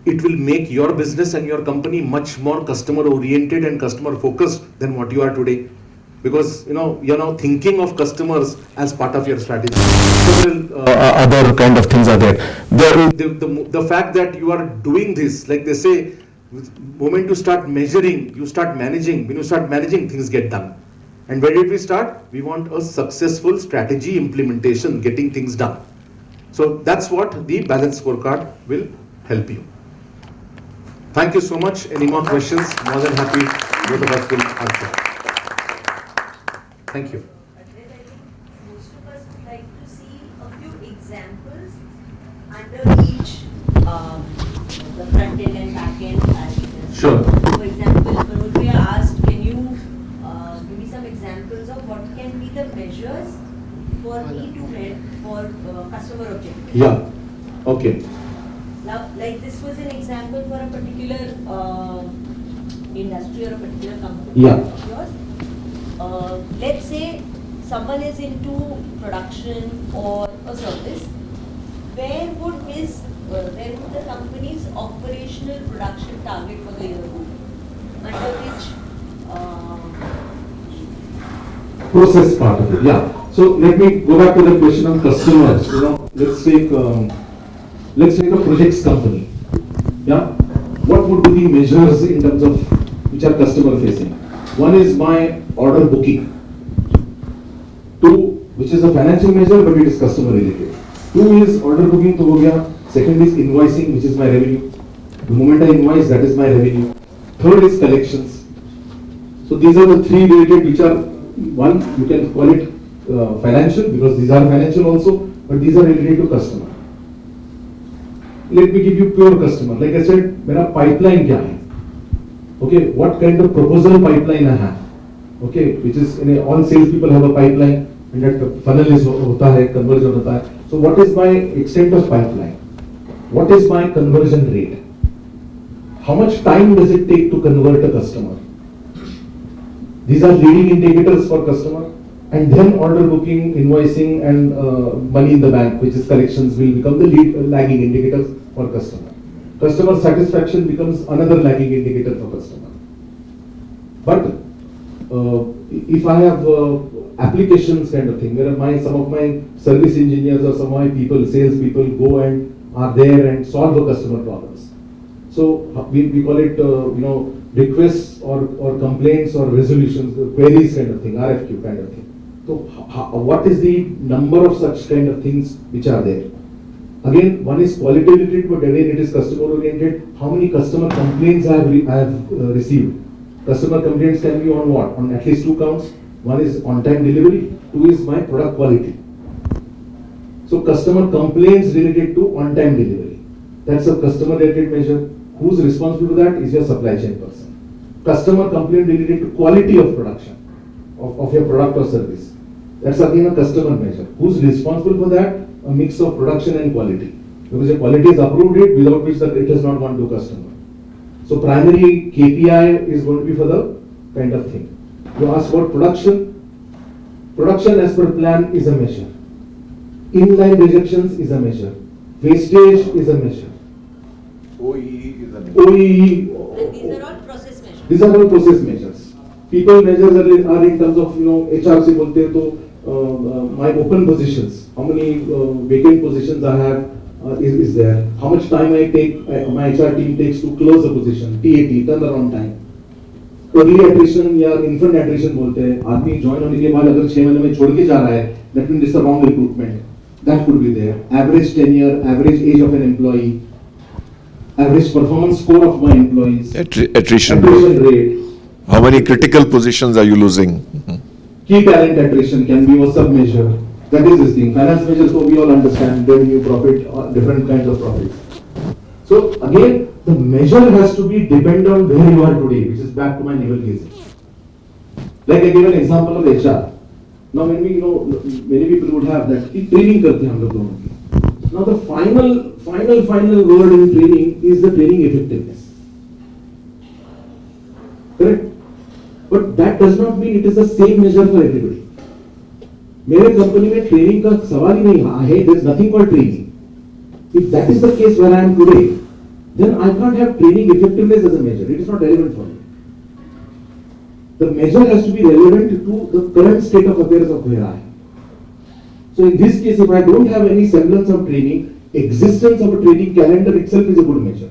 it will make your business and your company much more customer oriented and customer focused than what you are today. Because, you know, you're now thinking of customers as part of your strategy. So several other kind of things are there. The fact that you are doing this, like they say, moment you start measuring, you start managing. When you start managing, things get done. And where did we start? We want a successful strategy implementation, getting things done. So that's what the balanced scorecard will help you. Thank you so much. Any more questions? More than happy, both of us will answer. Thank you. Most of us would like to see a few examples under each, the front end and back end parameters. Sure. For example, Manoj asked, can you give me some examples of what can be the measures for E2head for customer objectives? Yeah. Okay. Now, like this was an example for a particular industry or a particular company Yeah. of yours. Let's say someone is into production or a service. Where would the company's operational production target for the year be? Under which Process part of it, yeah. So let me go back to the question of customers. Let's take a projects company. Yeah. What would be the measures in terms of which are customer facing? One is my order booking. Two, which is a financial measure, but it is customer related. Two is order booking to ho gaya. Second is invoicing, which is my revenue. The moment I invoice, that is my revenue. Third is collections. So these are the three related, which are one, you can call it financial, because these are financial also, but these are related to customer. Let me give you pure customer. Like I said, मेरा pipeline क्या है? Okay, what kind of proposal pipeline I have? Okay, which is all sales people have a pipeline, and that funnel is होता है, conversion होता है. So what is my extent of pipeline? What is my conversion rate? How much time does it take to convert a customer? These are leading indicators for customer, and then order booking, invoicing, and money in the bank, which is collections, will become the lagging indicators for customer. Customer satisfaction becomes another lagging indicator for customer. But if I have applications kind of thing, where some of my service engineers or some of my people, sales people, go and are there and solve the customer problems. So we call it requests or complaints or resolutions, queries kind of thing, RFQ kind of thing. So what is the number of such kind of things which are there? Again, one is qualitative, but again it is customer oriented. How many customer complaints I have received? Customer complaints can be on what? On at least two counts. One is on time delivery, two is my product quality. So customer complaints related to on time delivery. That's a customer related measure. Who's responsible for that is your supply chain person. Customer complaint related to quality of production of your product or service. That's again a customer measure. Who's responsible for that? A mix of production and quality. Because the quality is approved it, without which the it has not gone to customer. So primary KPI is going to be for the kind of thing. You ask about production. Production as per plan is a measure. Inline rejections is a measure. Wastage is a measure. OEE is an OEE. and these are all process measures. These are all process measures. People measures are in terms of HR से बोलते हैं तो my open positions, how many vacant positions I have is there. How much time I take, my HR team takes to close a position, TAT, turnaround time. Early attrition या infant attrition बोलते हैं. आदमी join होने के बाद अगर 6 महीने में छोड़ के जा रहा है, that means it's a wrong recruitment. That could be there. Average tenure, average age of an employee, average performance score of my employees, Attrition. rate. How many critical positions are you losing? Key talent attrition can be a sub-measure. That is this thing. Finance measures, so we all understand revenue, profit, different kinds of profits. So again, the measure has to be depend on where you are today, which is back to my navel gazing. Like I gave an example of HR. Now when we many people would have that training करते हैं हम लोग दोनों की. Now the final word in training is the training effectiveness. Correct? But that does not mean it is the same measure for everybody. मेरे company में training का सवाल ही नहीं है. There is nothing called training. If that is the case where I am today, then I can't have training effectiveness as a measure. It is not relevant for me. The measure has to be relevant to the current state of affairs of where I am. So in this case, if I don't have any semblance of training, existence of a training calendar itself is a good measure.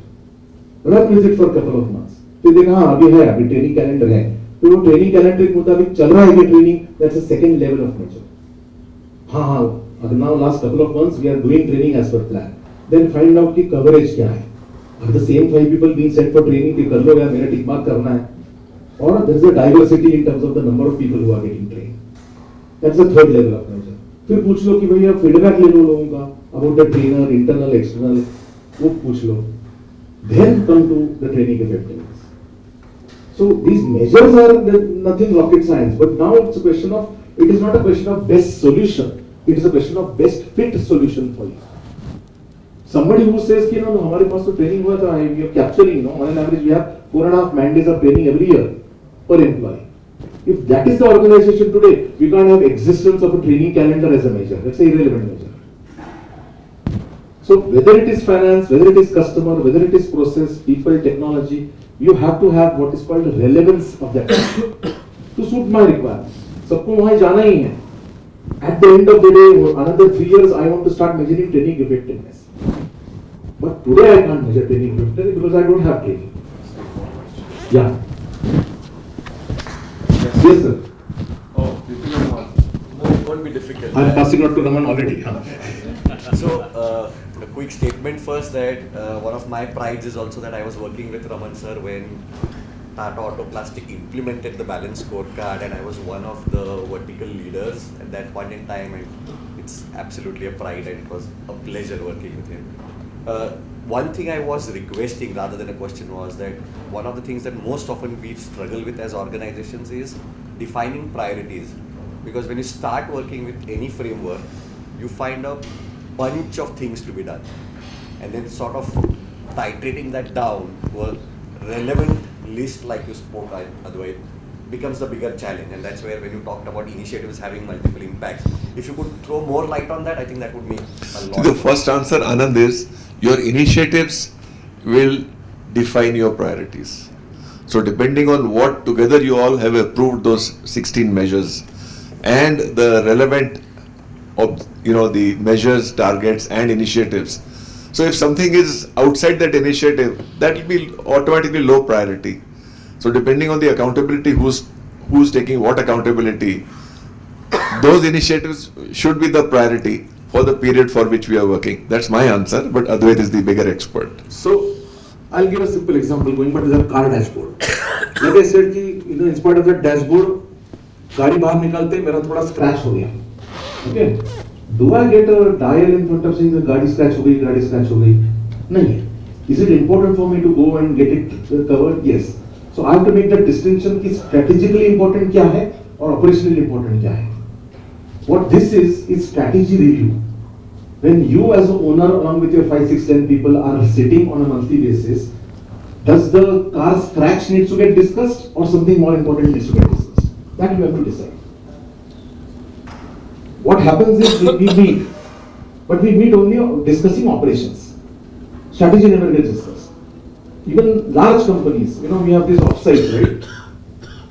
Run with it for a couple of months. फिर देखा हाँ अभी है, अभी training calendar है, फिर वो training calendar के मुताबिक चल रहा है ये training, that's a second level of measure. हाँ, now last couple of months we are doing training as per plan. Then find out कि coverage क्या है. Are the same 5 people being sent for training कि कर लो या मेरा tick mark करना है? Or there is a diversity in terms of the number of people who are getting trained. That's the third level of measure. फिर पूछ लो कि भैया feedback ले लो लोगों का about the trainer, internal, external, वो पूछ लो. Then come to the training effectiveness. So these measures are nothing rocket science, but now it's a question of, it is not a question of best solution, it is a question of best fit solution for you. Somebody who says कि no, हमारे पास तो training हुआ था, we are capturing, no, on an average we have 4.5 man days of training every year per employee. If that is the organization today, we can't have existence of a training calendar as a measure. That's an irrelevant measure. So whether it is finance, whether it is customer, whether it is process, people, technology, you have to have what is called relevance of that to suit my requirements. सबको वहाँ जाना ही है. At the end of the day, another 3 years, I want to start measuring training effectiveness. But today I can't measure training effectiveness because I don't have training. Yeah. Yes, sir. Oh, you think I'm on? No, it won't be difficult. I'm passing out to Raman already. So, a quick statement first that one of my prides is also that I was working with Raman sir when Tata Autoplastic implemented the balance scorecard, and I was one of the vertical leaders at that point in time, and it's absolutely a pride and it was a pleasure working with him. One thing I was requesting rather than a question was that one of the things that most often we struggle with as organizations is defining priorities, because when you start working with any framework, you find a bunch of things to be done, and then sort of titrating that down to a relevant list like you spoke, otherwise becomes the bigger challenge. And that's where when you talked about initiatives having multiple impacts, if you could throw more light on that, I think that would make a lot. The first answer, Anand, is your initiatives will define your priorities. So depending on what together you all have approved those 16 measures and the relevant the measures, targets and initiatives. So if something is outside that initiative, that will be automatically low priority. So depending on the accountability, who's taking what accountability, those initiatives should be the priority for the period for which we are working. That's my answer, but Advait is the bigger expert. So I'll give a simple example going back to the car dashboard. Like I said, कि in spite of that dashboard, गाड़ी बाहर निकालते मेरा थोड़ा scratch हो गया. Okay. Do I get a dial in front of saying that गाड़ी scratch हो गई, गाड़ी scratch हो गई? नहीं. Is it important for me to go and get it covered? Yes. So I have to make that distinction कि strategically important क्या है और operationally important क्या है. What this is strategy review. When you as an owner along with your 5, 6, 10 people are sitting on a monthly basis, does the car scratch needs to get discussed or something more important needs to get discussed? That you have to decide. What happens is we meet, but we meet only discussing operations. Strategy never gets discussed. Even large companies, we have this offsite, right?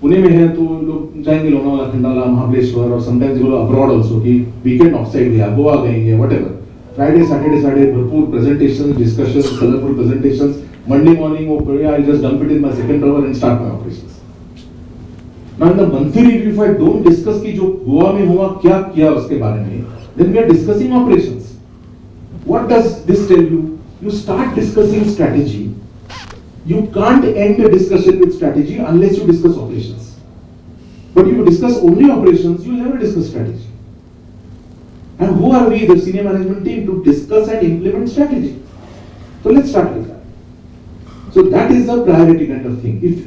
Pune में है तो लोग जाएंगे लोनावाला, खंडाला, महाबलेश्वर, और sometimes you go abroad also कि weekend offsite गया, गोवा गए, whatever. Friday, Saturday, भरपूर presentations, discussions, colorful presentations. Monday morning, I'll just dump it in my second drawer and start my operations. Now in the monthly review, if I don't discuss कि जो गोवा में हुआ क्या किया उसके बारे में, then we are discussing operations. What does this tell you? You start discussing strategy. You can't end a discussion with strategy unless you discuss operations. But if you discuss only operations, you will never discuss strategy. And who are we, the senior management team, to discuss and implement strategy? So let's start with that. So that is the priority kind of thing. If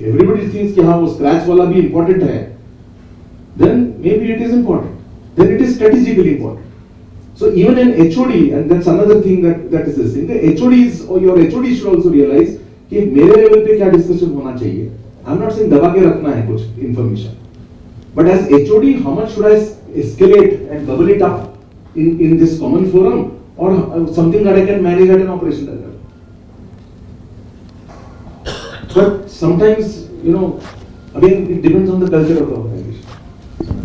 everybody thinks कि हाँ वो scratch वाला भी important है, then maybe it is important. Then it is strategically important. So even an HOD, and that's another thing that is this thing. The HODs or your HOD should also realize कि मेरे level पे क्या discussion होना चाहिए. I'm not saying दबा के रखना है कुछ information, but as HOD, how much should I escalate and bubble it up in this common forum, or something that I can manage at an operational level. But sometimes, again, it depends on the culture of the organization.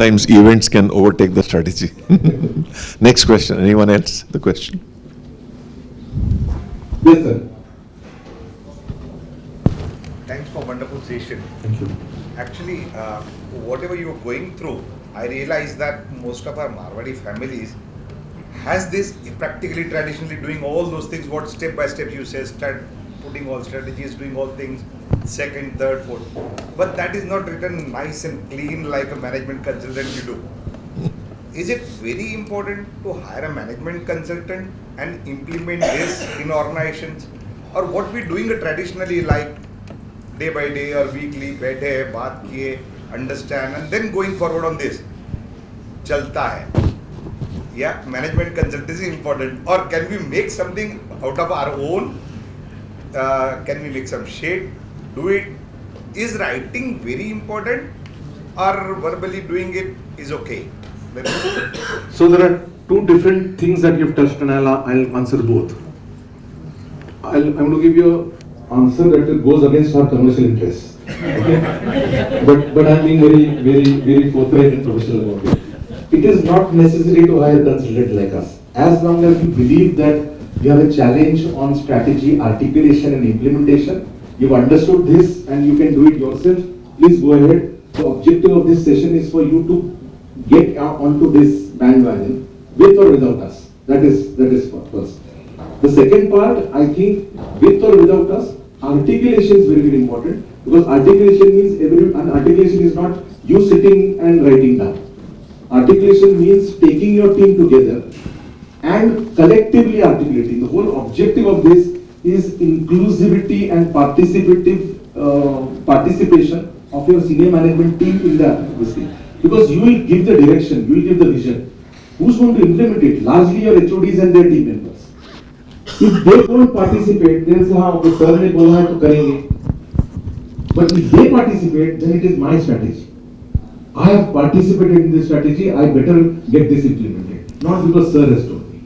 sometimes events can overtake the strategy. Next question. Anyone else? The question. Yes, sir. Thanks for wonderful session. Thank you. Actually, whatever you are going through, I realize that most of our Marwadi families has this practically traditionally doing all those things what step by step you say, start putting all strategies, doing all things, second, third, fourth. But that is not written nice and clean like a management consultant you do. Is it very important to hire a management consultant and implement this in organizations? Or what we doing traditionally like day by day or weekly, बैठे, बात किए, understand and then going forward on this, चलता है. Yeah, management consultancy is important. Or can we make something out of our own? Can we make some shade? Do it? Is writing very important or verbally doing it is okay? So there are two different things that you've touched, and I'll answer both. I'm going to give you an answer that goes against our commercial interests. Okay? but I'm being very forthright and professional about it. It is not necessary to hire a consultant like us. As long as you believe that you have a challenge on strategy, articulation and implementation, you've understood this and you can do it yourself, please go ahead. The objective of this session is for you to get onto this bandwagon with or without us. That is first. The second part, I think, with or without us, articulation is very important, because articulation means articulation is not you sitting and writing down. Articulation means taking your team together and collectively articulating. The whole objective of this is inclusivity and participative participation of your senior management team in the advocacy. Because you will give the direction, you will give the vision. Who's going to implement it? Largely your HODs and their team members. If they don't participate, they'll say, "हाँ, okay, sir ने बोला है तो करेंगे." But if they participate, then it is my strategy. I have participated in this strategy, I better get this implemented. Not because sir has told me.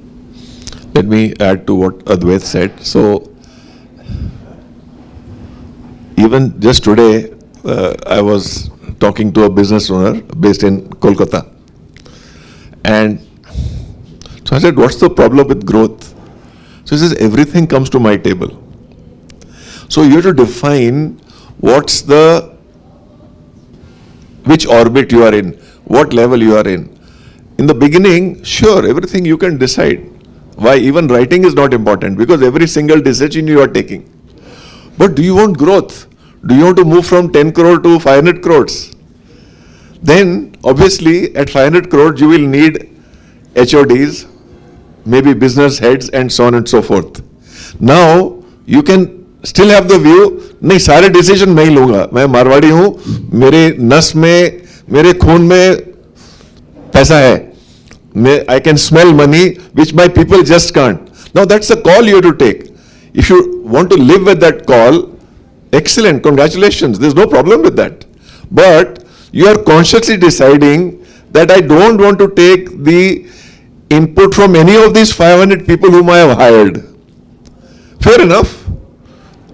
Let me add to what Advait said. So, even just today, I was talking to a business owner based in Kolkata. And so I said, "What's the problem with growth?" So he says, "Everything comes to my table." So you have to define which orbit you are in, what level you are in. In the beginning, sure, everything you can decide. Why? Even writing is not important, because every single decision you are taking. But do you want growth? Do you want to move from 10 crore to 500 crores? Then, obviously, at 500 crores, you will need HODs, maybe business heads, and so on and so forth. Now, you can still have the view, नहीं सारे decision मैं ही लूंगा, मैं मारवाड़ी हूं, मेरे नस में, मेरे खून में पैसा है, I can smell money which my people just can't. Now that's a call you have to take. If you want to live with that call, excellent, congratulations, there's no problem with that. But you are consciously deciding that I don't want to take the input from any of these 500 people whom I have hired. Fair enough.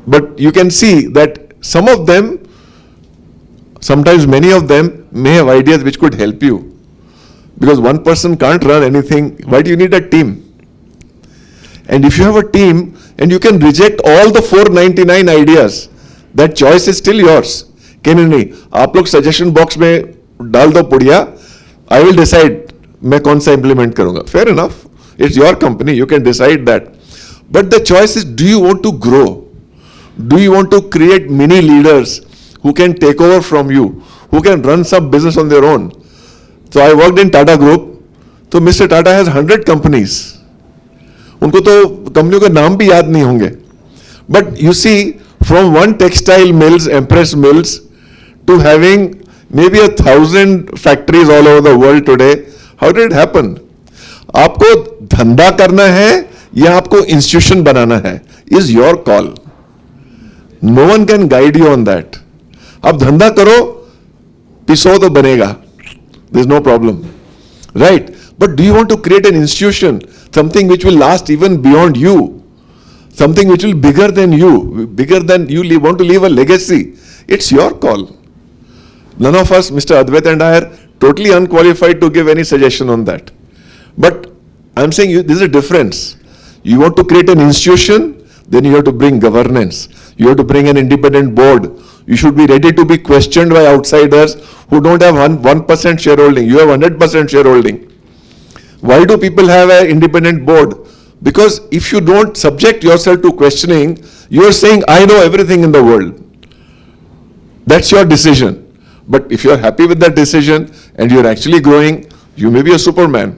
But you can see that some of them, sometimes many of them, may have ideas which could help you. Because one person can't run anything. Why do you need a team? And if you have a team and you can reject all the 499 ideas, that choice is still yours. नहीं, आप लोग suggestion box में डाल दो पुड़िया, I will decide मैं कौन सा implement करूंगा. Fair enough. It's your company. You can decide that. But the choice is, do you want to grow? Do you want to create mini leaders who can take over from you, who can run some business on their own? So I worked in Tata Group. So Mr. Tata has 100 companies. उनको तो कंपनियों के नाम भी याद नहीं होंगे. But you see, from one textile mills, Empress Mills, to having maybe 1,000 factories all over the world today, how did it happen? आपको धंधा करना है या आपको इंस्टीट्यूशन बनाना है, is your call. No one can guide you on that. आप धंधा करो, पिसो तो बनेगा. There's no problem. Right? But do you want to create an institution, something which will last even beyond you? Something which will be bigger than you want to leave a legacy? It's your call. None of us, Mr. Advait and I, are totally unqualified to give any suggestion on that. But I'm saying there's a difference. You want to create an institution, then you have to bring governance. You have to bring an independent board. You should be ready to be questioned by outsiders who don't have 1% shareholding. You have 100% shareholding. Why do people have an independent board? Because if you don't subject yourself to questioning, you are saying, I know everything in the world. That's your decision. But if you are happy with that decision and you're actually growing, you may be a Superman.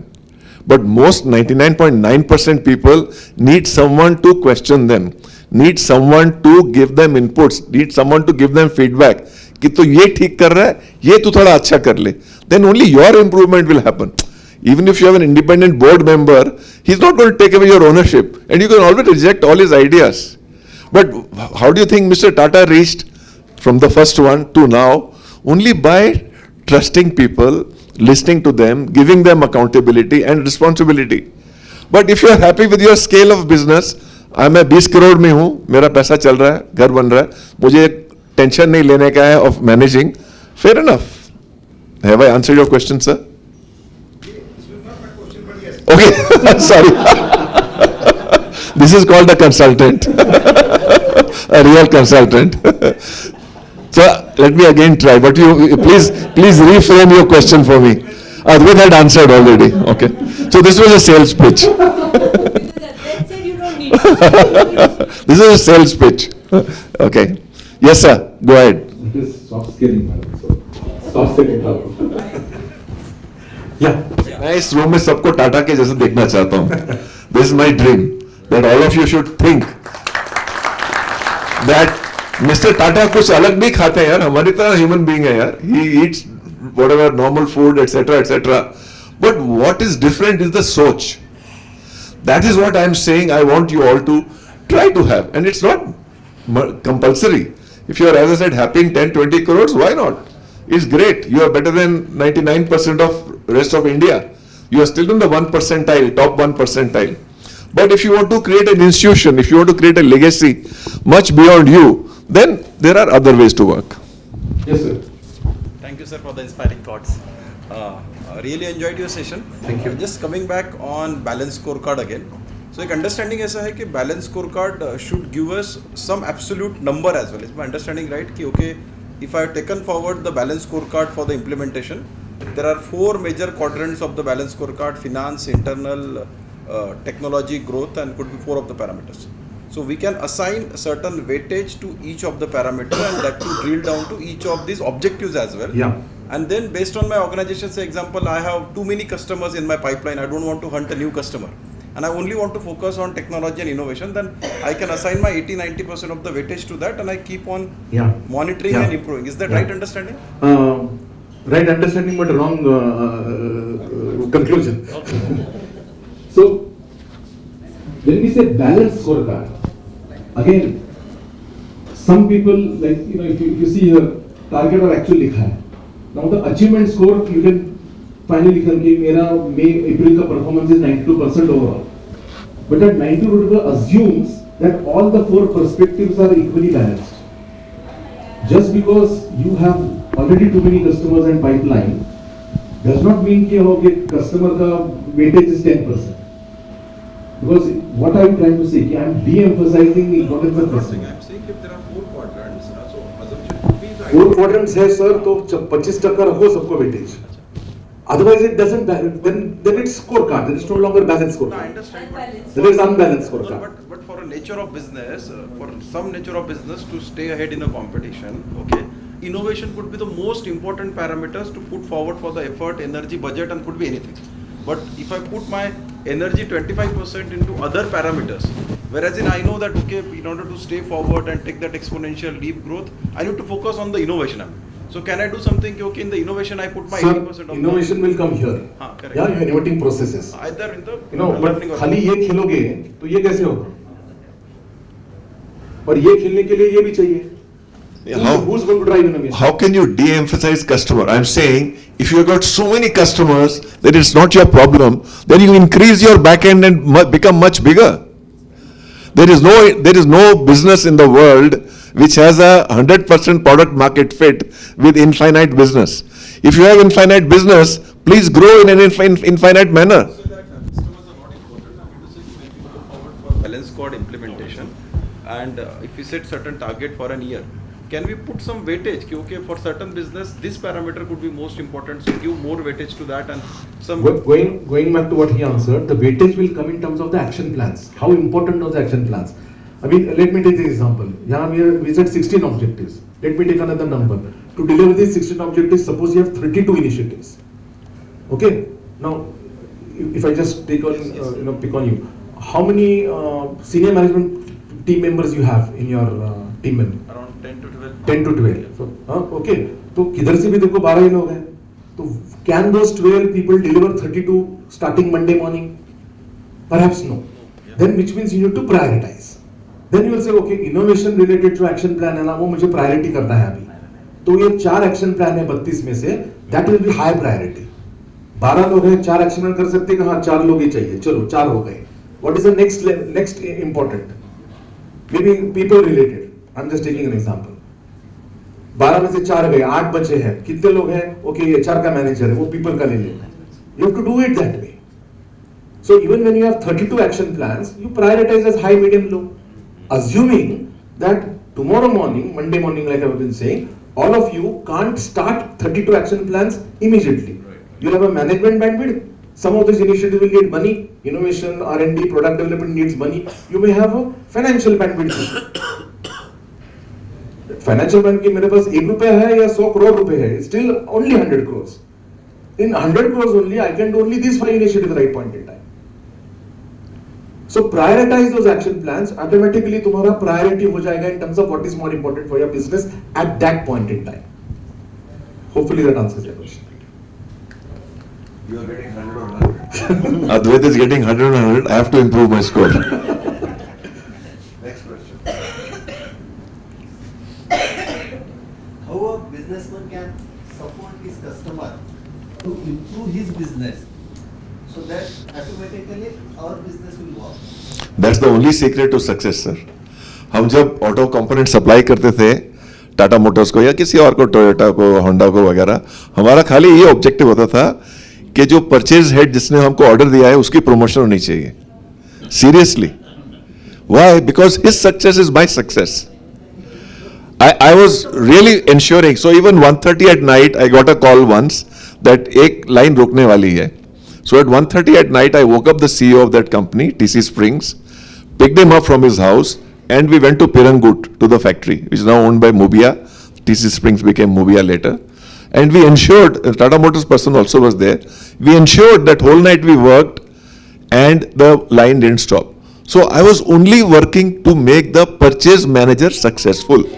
But most 99.9% people need someone to question them, need someone to give them inputs, need someone to give them feedback. कि तो ये ठीक कर रहा है, ये तू थोड़ा अच्छा कर ले. Then only your improvement will happen. Even if you have an independent board member, he's not going to take away your ownership, and you can always reject all his ideas. But how do you think Mr. Tata reached from the first one to now? Only by trusting people, listening to them, giving them accountability and responsibility. But if you are happy with your scale of business, मैं 20 करोड़ में हूँ, मेरा पैसा चल रहा है, घर बन रहा है, मुझे टेंशन नहीं लेने का है of managing, fair enough. Have I answered your question, sir? Okay, sorry. This is called a consultant, a real consultant. So let me again try, but you please reframe your question for me. Advait had answered already. Okay. So this was a sales pitch. That said, you don't need to. This is a sales pitch. Okay. Yes, sir. Go ahead. It is soft skilling, madam. So, soft skilling. Yeah. मैं इस room में सबको टाटा के जैसे देखना चाहता हूँ. This is my dream that all of you should think that Mr. Tata कुछ अलग नहीं खाते हैं यार, हमारी तरह ह्यूमन बीइंग है यार. He eats whatever normal food, etc., etc. But what is different is the soch. That is what I am saying. I want you all to try to have, and it's not compulsory. If you are, as I said, happy in 10-20 crores, why not? It's great. You are better than 99% of rest of India. You are still in the 1 percentile, top 1 percentile. But if you want to create an institution, if you want to create a legacy much beyond you, then there are other ways to work. Yes, sir. Thank you, sir, for the inspiring thoughts. Really enjoyed your session. Thank you. Just coming back on balance scorecard again. So एक understanding ऐसा है कि balance scorecard should give us some absolute number as well. Is my understanding right? कि okay, if I have taken forward the balance scorecard for the implementation, there are 4 major quadrants of the balance scorecard: finance, internal, technology, growth, and could be 4 of the parameters. So we can assign a certain weightage to each of the parameter and that to drill down to each of these objectives as well. Yeah. And then based on my organization, say example, I have too many customers in my pipeline, I don't want to hunt a new customer, and I only want to focus on technology and innovation, then I can assign my 80-90% of the weightage to that, and I keep on monitoring and improving. Is that right understanding? Right understanding, but wrong conclusion. So, when we say balanced scorecard, again, some people, like, if you see here, target or actual likha hai. Now the achievement score, you can finally लिखा कि मेरा April का performance is 92% overall. But that 92% assumes that all the 4 perspectives are equally balanced. Just because you have already too many customers and pipeline does not mean कि customer का weightage is 10%. Because what I am trying to say, I am de-emphasizing the importance of customer. I am saying if there are 4 quadrants, so assumption would be that 4 quadrants है sir, तो 25% रखो सबको weightage. Otherwise it doesn't then it's scorecard. Then it's no longer balanced No, I scorecard. understand. Then it's unbalanced scorecard. But for a nature of business, for some nature of business to stay ahead in a competition, okay, innovation could be the most important parameters to put forward for the effort, energy, budget, and could be anything. But if I put my energy 25% into other parameters, whereas I know that okay, in order to stay forward and take that exponential leap growth, I need to focus on the innovation. So can I do something? Okay, in the innovation I put my 80% of innovation will come here. correct. Yeah, innovating processes. Either in the but learning or खाली ये खेलोगे तो ये कैसे होगा? और ये खेलने के लिए ये भी चाहिए. Who's going to drive innovation? How can you de-emphasize customer? I'm saying if you have got so many customers that it's not your problem, then you increase your back end and become much bigger. There is no business in the world which has a 100% product market fit with infinite business. If you have infinite business, please grow in an infinite manner. So that customers are not important. I mean to say when we go forward for balance code implementation, and if we set certain target for an year, can we put some weightage? Okay, for certain business, this parameter could be most important, so give more weightage to that and some. Going back to what he answered, the weightage will come in terms of the action plans. How important are the action plans? I mean, let me take the example. Here we set 16 objectives. Let me take another number. To deliver these 16 objectives, suppose you have 32 initiatives. Okay. Now, if I just take on, pick on you, how many senior management team members you have in your team member? Around 10 to 12. 10 to 12. So, okay. तो किधर से भी देखो 12 ही लोग हैं. तो can those 12 people deliver 32 starting Monday morning? Perhaps no. Then which means you need to prioritize. Then you will say, okay, innovation related जो action plan है ना, वो मुझे priority करना है अभी. तो ये 4 action plan है 32 में से, that will be high priority. 12 लोग हैं, 4 action plan कर सकते हैं, हाँ 4 लोग ही चाहिए, चलो 4 हो गए. What is the next important? Maybe people related. I'm just taking an example. 12 में से 4 गए, 8 बचे हैं, कितने लोग हैं? Okay, HR का मैनेजर है, वो people का ले ले. You have to do it that way. So even when you have 32 action plans, you prioritize as high, medium, low. Assuming that tomorrow morning, Monday morning, like I've been saying, all of you can't start 32 action plans immediately. You'll have a management bandwidth. Some of these initiatives will need money. Innovation, R&D, product development needs money. You may have a financial bandwidth. Financial bandwidth, मेरे पास 1 रुपया है या 100 करोड़ रुपए है. It's still only 100 crores. In 100 crores only, I can do only these 5 initiatives at the right point in time. So prioritize those action plans. Automatically तुम्हारा priority हो जाएगा in terms of what is more important for your business at that point in time. Hopefully that answers your question. You are getting 100 on 100. Advait is getting 100 on 100. I have to improve my score. Next question. How a businessman can support his customer to improve his business so that automatically our business will work. That's the only secret to success, sir. हम जब auto component supply करते थे Tata Motors को या किसी और को, Toyota को, होंडा को वगैरह, हमारा खाली ये ऑब्जेक्टिव होता था कि जो परचेज हेड जिसने हमको ऑर्डर दिया है उसकी प्रमोशन होनी चाहिए. Seriously. Why? Because his success is my success. I was really ensuring. So even 1:30 at night, I got a call once that एक line रुकने वाली है. So at 1:30 at night, I woke up the CEO of that company, TC Springs, picked him up from his house, and we went to Pirangut, to the factory, which is now owned by Mubia. TC Springs became Mubia later. And we ensured, Tata Motors person also was there, we ensured that whole night we worked and the line didn't stop. So I was only working to make the purchase manager successful.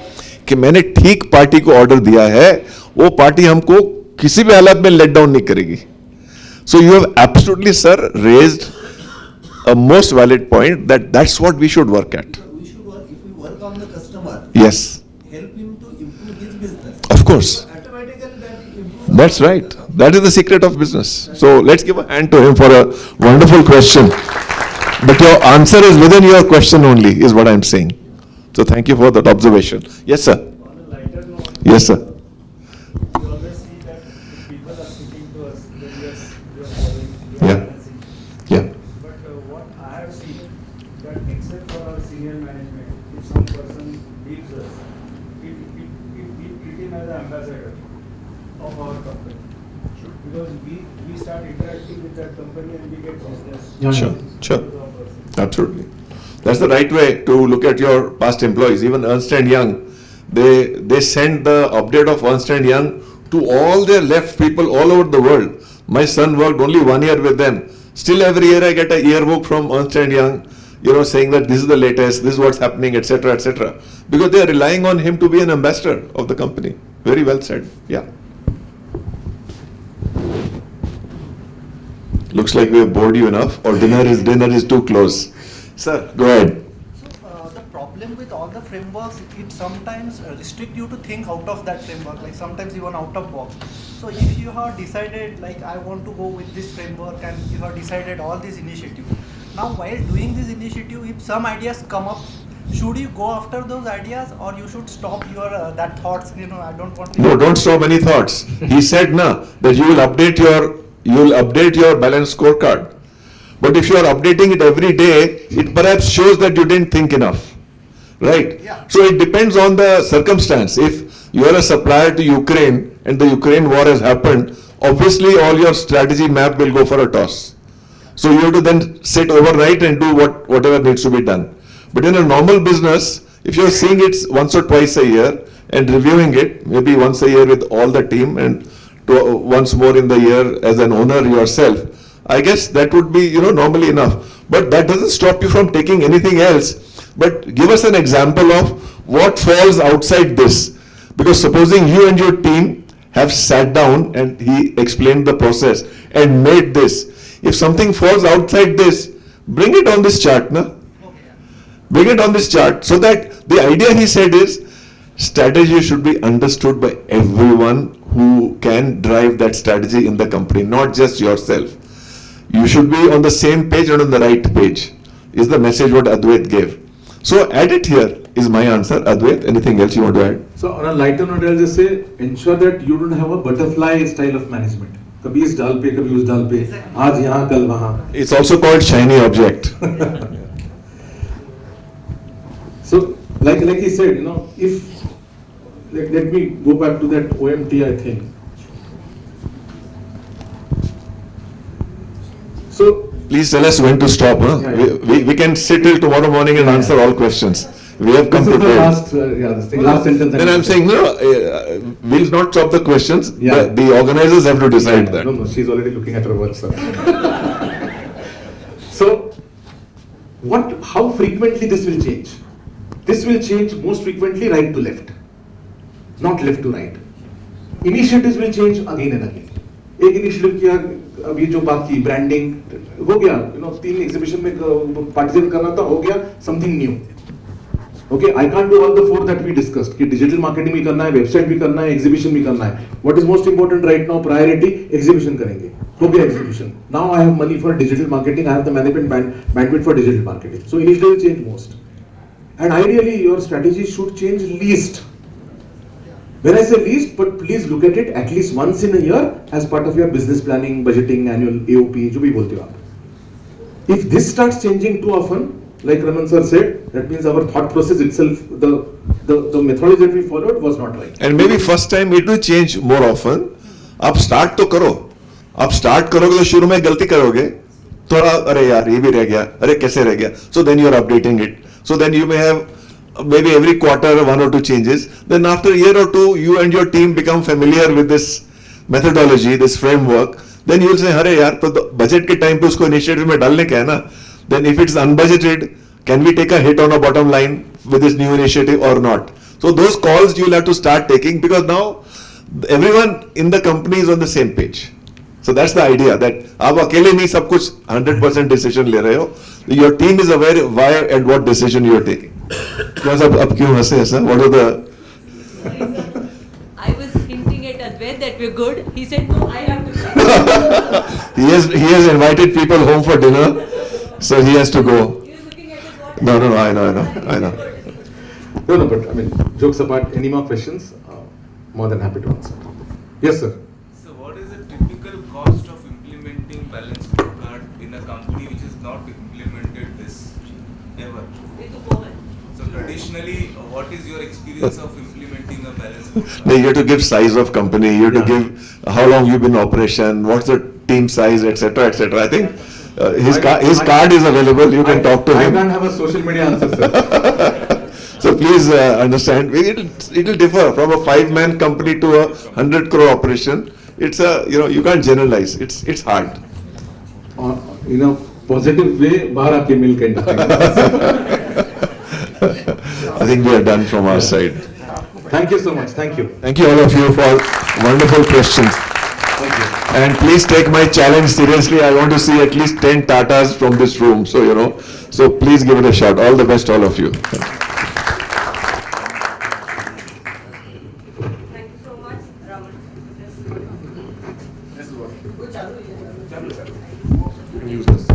कि मैंने ठीक party को order दिया है, वो party हमको किसी भी हालत में लेट डाउन नहीं करेगी. So you have absolutely, sir, raised a most valid point that's what we should work at. We should work, if we work on the customer, Yes, help him to improve his business. of course. Automatically that improves. That's right. That is the secret of business. So let's give a hand to him for a wonderful question. But your answer is within your question only, is what I'm saying. So thank you for that observation. Yes, sir. On a lighter note, Yes, sir. we always see that people are speaking to us, then yes, we are following, we are Yeah. balancing. Yeah. But what I have seen, that except for our senior management, if some person leaves us, we treat him as an ambassador of our company. Because we start interacting with that company and we get business. Sure, sure. to our person. Absolutely. That's the right way to look at your past employees. Even Ernst & Young, they send the update of Ernst & Young to all their left people all over the world. My son worked only 1 year with them. Still every year I get a yearbook from Ernst & Young, saying that this is the latest, this is what's happening, etc., etc. Because they are relying on him to be an ambassador of the company. Very well said. Yeah. Looks like we have bored you enough, or dinner is too close. Sir, go ahead. So the problem with all the frameworks, it sometimes restrict you to think out of that framework, like sometimes even out of box. So if you have decided, like I want to go with this framework and you have decided all these initiatives, Now, while doing this initiative, if some ideas come up, should you go after those ideas, or you should stop your that thoughts? You know, I don't want. No, don't stop any thoughts. He said na that you will update your balance scorecard. But if you are updating it every day, it perhaps shows that you didn't think enough, right? Yeah. So it depends on the circumstance. If you are a supplier to Ukraine and the Ukraine war has happened, obviously all your strategy map will go for a toss. So you have to then sit overnight and do whatever needs to be done. But in a normal business, if you're seeing it once or twice a year and reviewing it, maybe once a year with all the team and once more in the year as an owner yourself, I guess that would be, normally enough. But that doesn't stop you from taking anything else. But give us an example of what falls outside this. Because supposing you and your team have sat down and he explained the process and made this. If something falls outside this, bring it on this chart, na? Bring it on this chart so that the idea he said is strategy should be understood by everyone who can drive that strategy in the company, not just yourself. You should be on the same page and on the right page, is the message what Advait gave. So add it here is my answer. Advait, anything else you want to add? So on a lighter note, I'll just say, ensure that you don't have a butterfly style of management. कभी इस डाल पे, कभी उस डाल पे, आज यहाँ, कल वहाँ. It's also called shiny object. So, like he said, if let me go back to that OMT, I think. So, Please tell us when to stop. Huh? Yeah. We can sit till tomorrow morning and answer all questions. We have come this is the prepared. last sentence. Then I'm saying, no, we'll not stop the questions. Yeah. The organizers have to decide that. No, she's already looking at her work, sir. So, how frequently this will change? This will change most frequently right to left, not left to right. Initiatives will change again and again. एक initiative किया, अभी जो बात की branding हो गया, 3 exhibition में participate करना था, हो गया, something new. Okay, I can't do all the 4 that we discussed. कि digital marketing भी करना है, website भी करना है, exhibition भी करना है. What is most important right now? Priority exhibition करेंगे. हो गया exhibition. Now I have money for digital marketing. I have the management bandwidth for digital marketing. So initially will change most. And ideally, your strategy should change least. When I say least, but please look at it at least once in a year as part of your business planning, budgeting, annual AOP, जो भी बोलते हो आप. If this starts changing too often, like Raman sir said, that means our thought process itself, the methodology that we followed was not right. And maybe first time it will change more often. आप start तो करो. आप start करोगे तो शुरू में गलती करोगे. थोड़ा अरे यार ये भी रह गया. अरे कैसे रह गया? So then you are updating it. So then you may have maybe every quarter 1 or 2 changes. Then after a year or 2, you and your team become familiar with this methodology, this framework. Then you will say, अरे यार तो budget के time पे उसको initiative में डालने का है ना. Then if it's unbudgeted, can we take a hit on a bottom line with this new initiative or not? So those calls you will have to start taking because now everyone in the company is on the same page. So that's the idea that आप अकेले नहीं सब कुछ 100% decision ले रहे हो. Your team is aware why and what decision you are taking. Because अब क्यों हंसे ऐसा? What are the? I was hinting at Advait that we're good. He said no, I have to. He has invited people home for dinner, so he has to go. He was looking at his watch. No, I know. No, but I mean, jokes apart, any more questions? More than happy to answer. Yes, sir. So what is the typical cost of implementing balance scorecard in a company which has not implemented this ever? So traditionally, what is your experience of implementing a balance scorecard? You have to give size of company, you have to give how long you've been in operation, what's the team size, etc., etc. I think his card is available, you can talk to him. I can't have a social media answer, sir. So please understand, it will differ from a 5-man company to a 100 crore operation. It's you can't generalize, it's hard. In a positive way, बाहर आके मिल के I think we are done from our side. Thank you so much. Thank you. Thank you all of you for wonderful questions. Thank you. And please take my challenge seriously. I want to see at least 10 Tatas from this room. So please give it a shot. All the best, all of you. Thank you so much, Raman. Use this.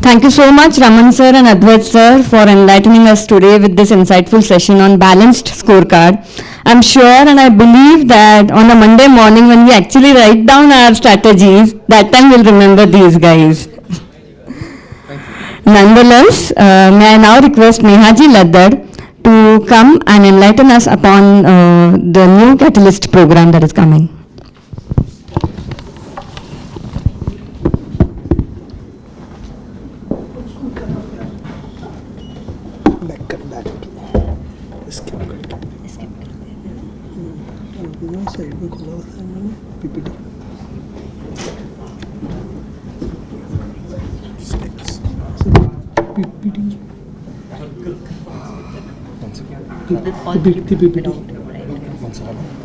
Thank you so much, Raman sir and Advait sir, for enlightening us today with this insightful session on balanced scorecard. I'm sure and I believe that on a Monday morning when we actually write down our strategies, that time we'll remember these guys. Nonetheless, may I now request Nehaji Laddad to come and enlighten us upon the new Catalyst program that is coming.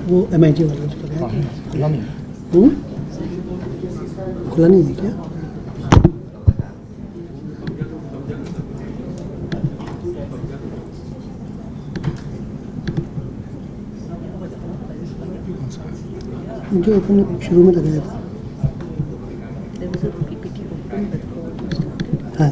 वो MIG वाला खुला नहीं है क्या? मुझे अपन शुरू में लगाया था। हाँ,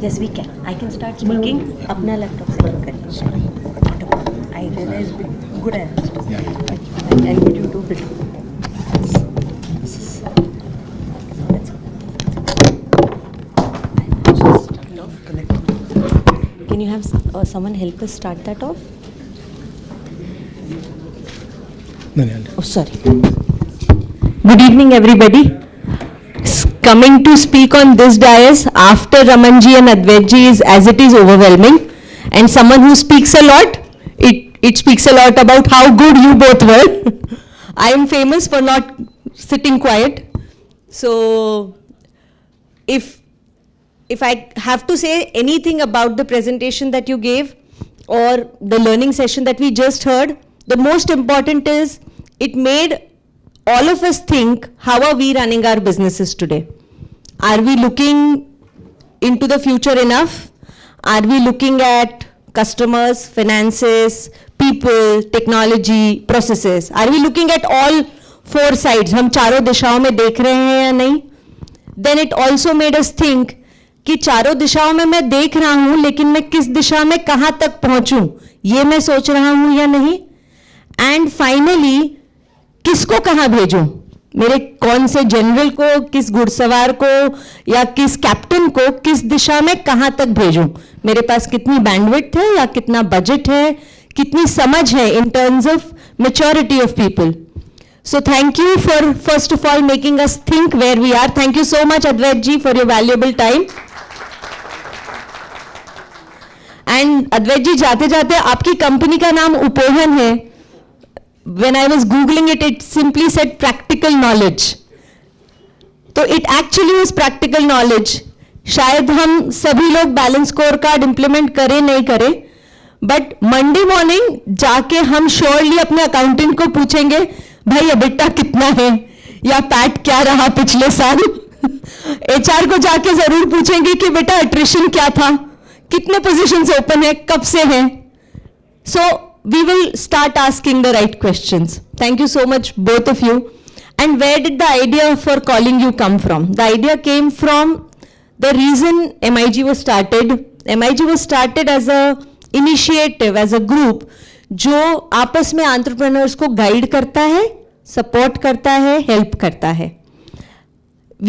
Yes, we can. I can start speaking. अपना laptop से करें. I realize good answer. And would you do it? Can you have someone help us start that off? Oh, sorry. Good evening, everybody. Coming to speak on this dais after Ramanji and Advaitji is, as it is, overwhelming. And someone who speaks a lot, it speaks a lot about how good you both were. I am famous for not sitting quiet. So if I have to say anything about the presentation that you gave or the learning session that we just heard, the most important is it made all of us think, how are we running our businesses today? Are we looking into the future enough? Are we looking at customers, finances, people, technology, processes? Are we looking at all four sides? हम चारों दिशाओं में देख रहे हैं या नहीं? Then it also made us think कि चारों दिशाओं में मैं देख रहा हूं, लेकिन मैं किस दिशा में कहां तक पहुंचूं, ये मैं सोच रहा हूं या नहीं? And finally, किसको कहां भेजूं? मेरे कौन से जनरल को, किस घुड़सवार को या किस कैप्टन को किस दिशा में कहां तक भेजूं? मेरे पास कितनी बैंडविड्थ है या कितना बजट है, कितनी समझ है in terms of maturity of people. So thank you for first of all making us think where we are. Thank you so much Advait ji for your valuable time. And Advait ji, जाते जाते आपकी company का नाम उपोहन है. When I was Googling it, it simply said practical knowledge. तो it actually was practical knowledge. शायद हम सभी लोग बैलेंस स्कोर कार्ड इंप्लीमेंट करें नहीं करें, बट मंडे मॉर्निंग जाके हम श्योरली अपने अकाउंटेंट को पूछेंगे, भाई अबिटा कितना है या पैट क्या रहा पिछले साल. एचआर को जाके जरूर पूछेंगे कि बेटा अट्रिशन क्या था, कितने पोजीशंस ओपन है, कब से हैं. सो we will start asking the right questions. Thank you so much, both of you. And where did the idea for calling you come from? The idea came from the reason MIG was started. MIG was started as a initiative, as a group, जो आपस में entrepreneurs को guide करता है, support करता है, help करता है.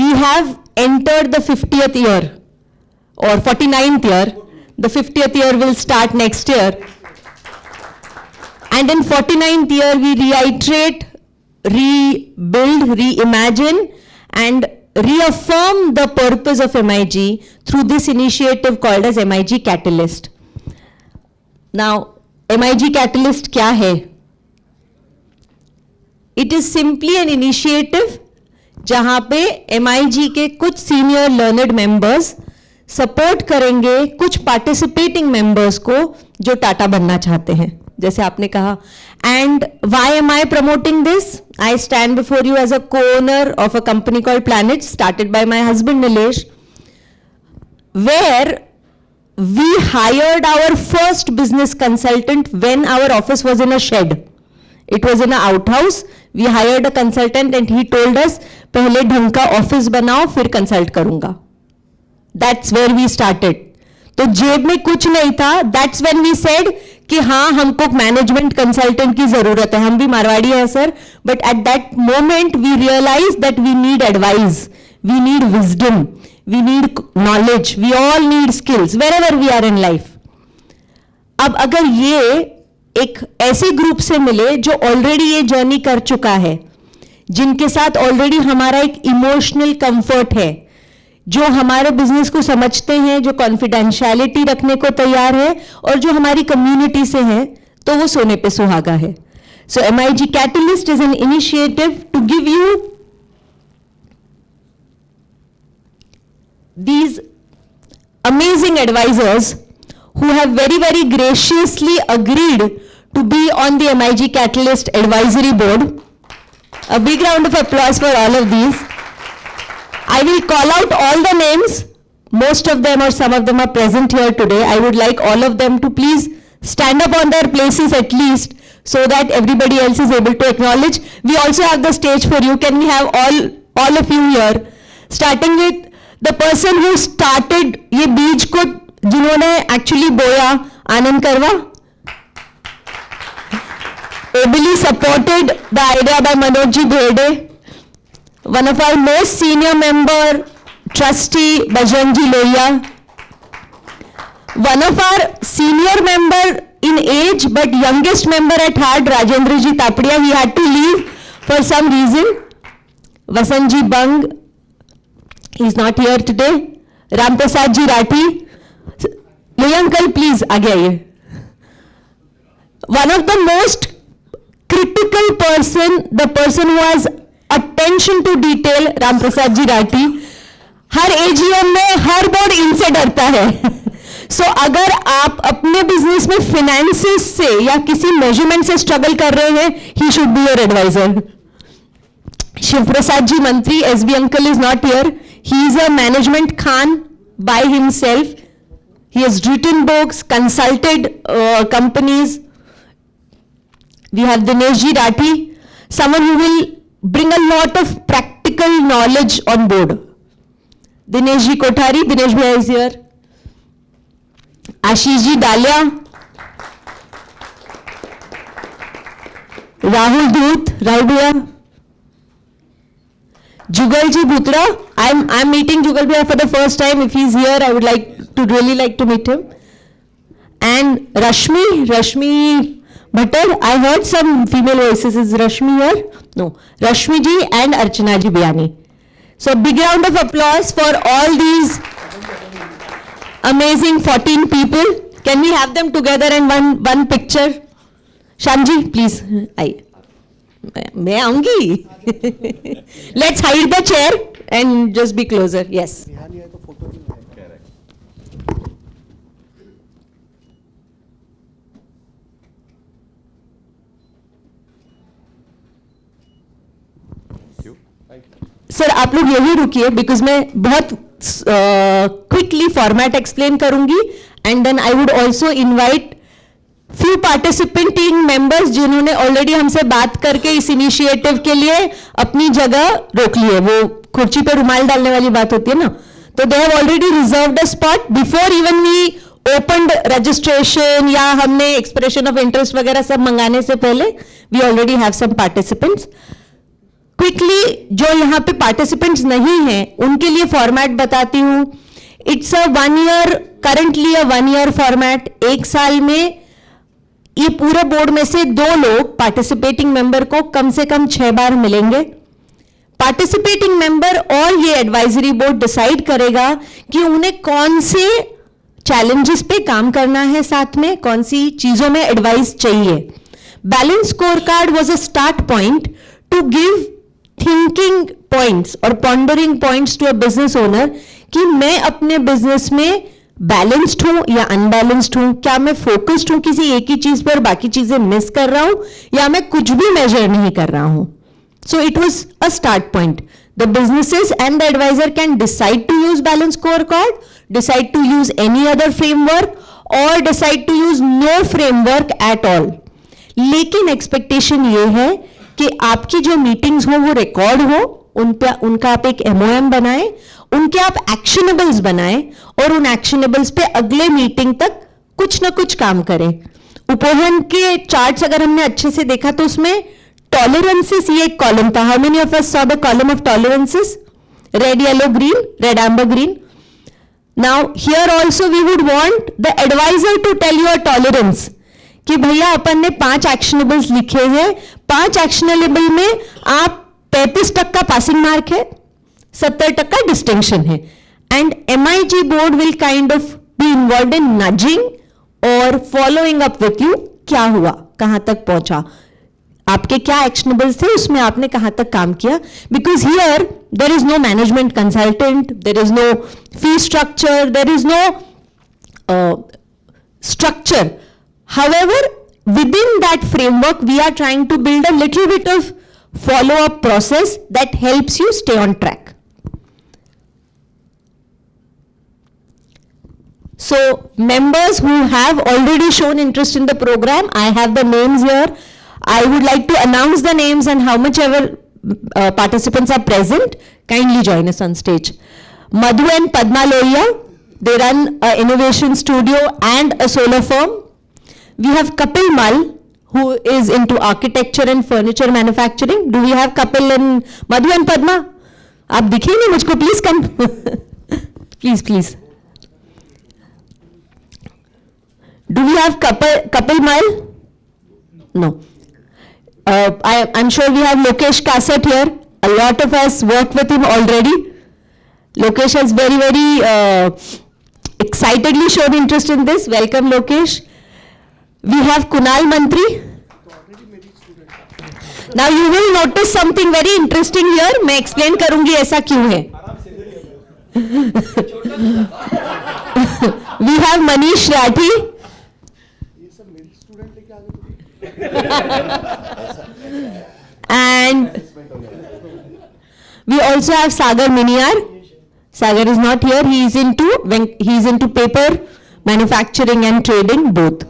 We have entered the 50th year or 49th year. The 50th year will start next year. And in 49th year, we reiterate, rebuild, reimagine, and reaffirm the purpose of MIG through this initiative called as MIG Catalyst. Now, MIG Catalyst क्या है? It is simply an initiative जहाँ पे MIG के कुछ senior learned members support करेंगे कुछ participating members को जो टाटा बनना चाहते हैं. जैसे आपने कहा, And why am I promoting this? I stand before you as a co-owner of a company called Planet, started by my husband Nilesh, where we hired our first business consultant when our office was in a shed. It was in an outhouse. We hired a consultant and he told us, पहले ढंग का office बनाओ फिर consult करूंगा. That's where we started. तो जेब में कुछ नहीं था. That's when we said कि हाँ हमको मैनेजमेंट कंसल्टेंट की जरूरत है. हम भी मारवाड़ी है sir, but at that moment we realized that we need advice, we need wisdom, we need knowledge, we all need skills wherever we are in life. अब अगर ये एक ऐसे ग्रुप से मिले जो ऑलरेडी ये जर्नी कर चुका है, जिनके साथ ऑलरेडी हमारा एक इमोशनल कंफर्ट है, जो हमारे बिजनेस को समझते हैं, जो कॉन्फिडेंशियलिटी रखने को तैयार है और जो हमारी कम्युनिटी से है, तो वो सोने पे सुहागा है. सो MIG Catalyst is an initiative to give you these amazing advisors who have very, very graciously agreed to be on the MIG Catalyst advisory board. A big round of applause for all of these. I will call out all the names. Most of them or some of them are present here today. I would like all of them to please stand up on their places at least so that everybody else is able to acknowledge. We also have the stage for you. Can we have all of you here? Starting with the person who started ये बीज को जिन्होंने actually बोया, आनंद करवा. Ably supported the idea by Manoj ji Bhede. One of our most senior member, trustee Bajrang ji Lohiya. One of our senior member in age but youngest member at heart, Rajendra ji Tapadia, he had to leave for some reason. Vasant ji Bang, he is not here today. Ram Prasad ji Rathi. Lohiya uncle, please, aage aaiye. One of the most critical person, the person who has attention to detail, Ram Prasad ji Rathi. Her AGM में हर board इनसे डरता है. सो अगर आप अपने business में finances से या किसी मेजरमेंट से स्ट्रगल कर रहे हैं, he should be your adviser. Shiv Prasad ji मंत्री, SB uncle is not here. He is a management Khan by himself. He has written books, consulted companies. We have Dinesh ji Rathi, someone who will bring a lot of practical knowledge on board. Dinesh ji Kothari, Dinesh bhai is here. Ashish ji Dalia. Rahul Dhoot, Rahul bhaiya. Jugal ji Bhutra. I'm meeting Jugal bhaiya for the first time. If he's here, I would really like to meet him. And Rashmi Bhattar, I heard some female voices. Is Rashmi here? No. Rashmi ji and Archana ji Biyani. So big round of applause for all these amazing 14 people. Can we have them together in one picture? Shanji, please. मैं आऊंगी. Let's hide the chair and just be closer. Yes. Sir आप लोग यही रुकिए because मैं बहुत quickly format explain करूंगी and then I would also invite few participating members जिन्होंने ऑलरेडी हमसे बात करके इस इनिशिएटिव के लिए अपनी जगह रोक ली है. वो कुर्सी पे रुमाल डालने वाली बात होती है ना, तो they have already reserved a spot before even we opened registration या हमने एक्सप्रेशन ऑफ इंटरेस्ट वगैरह सब मंगाने से पहले we already have some participants. Quickly जो यहाँ पे पार्टिसिपेंट्स नहीं हैं उनके लिए फॉर्मेट बताती हूँ. It's a 1 year, currently a 1 year format. 1 साल में ये पूरे बोर्ड में से 2 लोग पार्टिसिपेटिंग मेंबर को कम से कम 6 बार मिलेंगे. पार्टिसिपेटिंग मेंबर और ये एडवाइजरी बोर्ड डिसाइड करेगा कि उन्हें कौन से चैलेंजेस पे काम करना है, साथ में कौन सी चीजों में एडवाइस चाहिए. Balance score card was a start point to give thinking points और pondering points to a business owner कि मैं अपने बिजनेस में बैलेंस्ड हूं या अनबैलेंस्ड हूं, क्या मैं फोकस्ड हूं किसी एक ही चीज पर, बाकी चीजें मिस कर रहा हूं, या मैं कुछ भी मेजर नहीं कर रहा हूं. So it was a start point. The businesses and the advisor can decide to use balanced scorecard, decide to use any other framework, or decide to use no framework at all. लेकिन expectation ये है कि आपकी जो meetings हो वो record हो, उनका आप एक MOM बनाएं, उनके आप एक्शनेबल्स बनाएं, और उन एक्शनेबल्स पे अगले मीटिंग तक कुछ ना कुछ काम करें. उपोहन के चार्ट्स अगर हमने अच्छे से देखा तो उसमें टॉलरेंसेस ये एक कॉलम था. How many of us saw the column of tolerances? Red, yellow, green, red, amber, green. Now here also we would want the adviser to tell your tolerance कि भैया अपन ने 5 एक्शनेबल्स लिखे हैं, 5 एक्शनेबल में आप 35% पासिंग मार्क है, 70% distinction है. And MIG board will kind of be involve in nudging और फॉलोइंग अप विथ यू. क्या हुआ, कहां तक पहुंचा, आपके क्या एक्शनेबल्स थे, उसमें आपने कहां तक काम किया. Because here there is no management consultant, there is no fee structure, there is no structure. However, within that framework, we are trying to build a little bit of follow-up process that helps you stay on track. So, members who have already shown interest in the program, I have the names here. I would like to announce the names, and how much ever participants are present, kindly join us on stage. Madhu and Padma Lohiya, they run an innovation studio and a solar firm. We have Kapil Mal, who is into architecture and furniture manufacturing. Do we have Kapil and Madhu and Padma? आप दिखे नहीं मुझको, please come. Please. Do we have Kapil Mal? No. I'm sure we have Lokesh Kasat here. A lot of us work with him already. Lokesh has very excitedly shown interest in this. Welcome, Lokesh. We have Kunal Mantri. Now you will notice something very interesting here. मैं explain करूंगी ऐसा क्यों है. We have Manish Rathi. And we also have Sagar Miniyar. Sagar is not here. He is into paper manufacturing and trading both.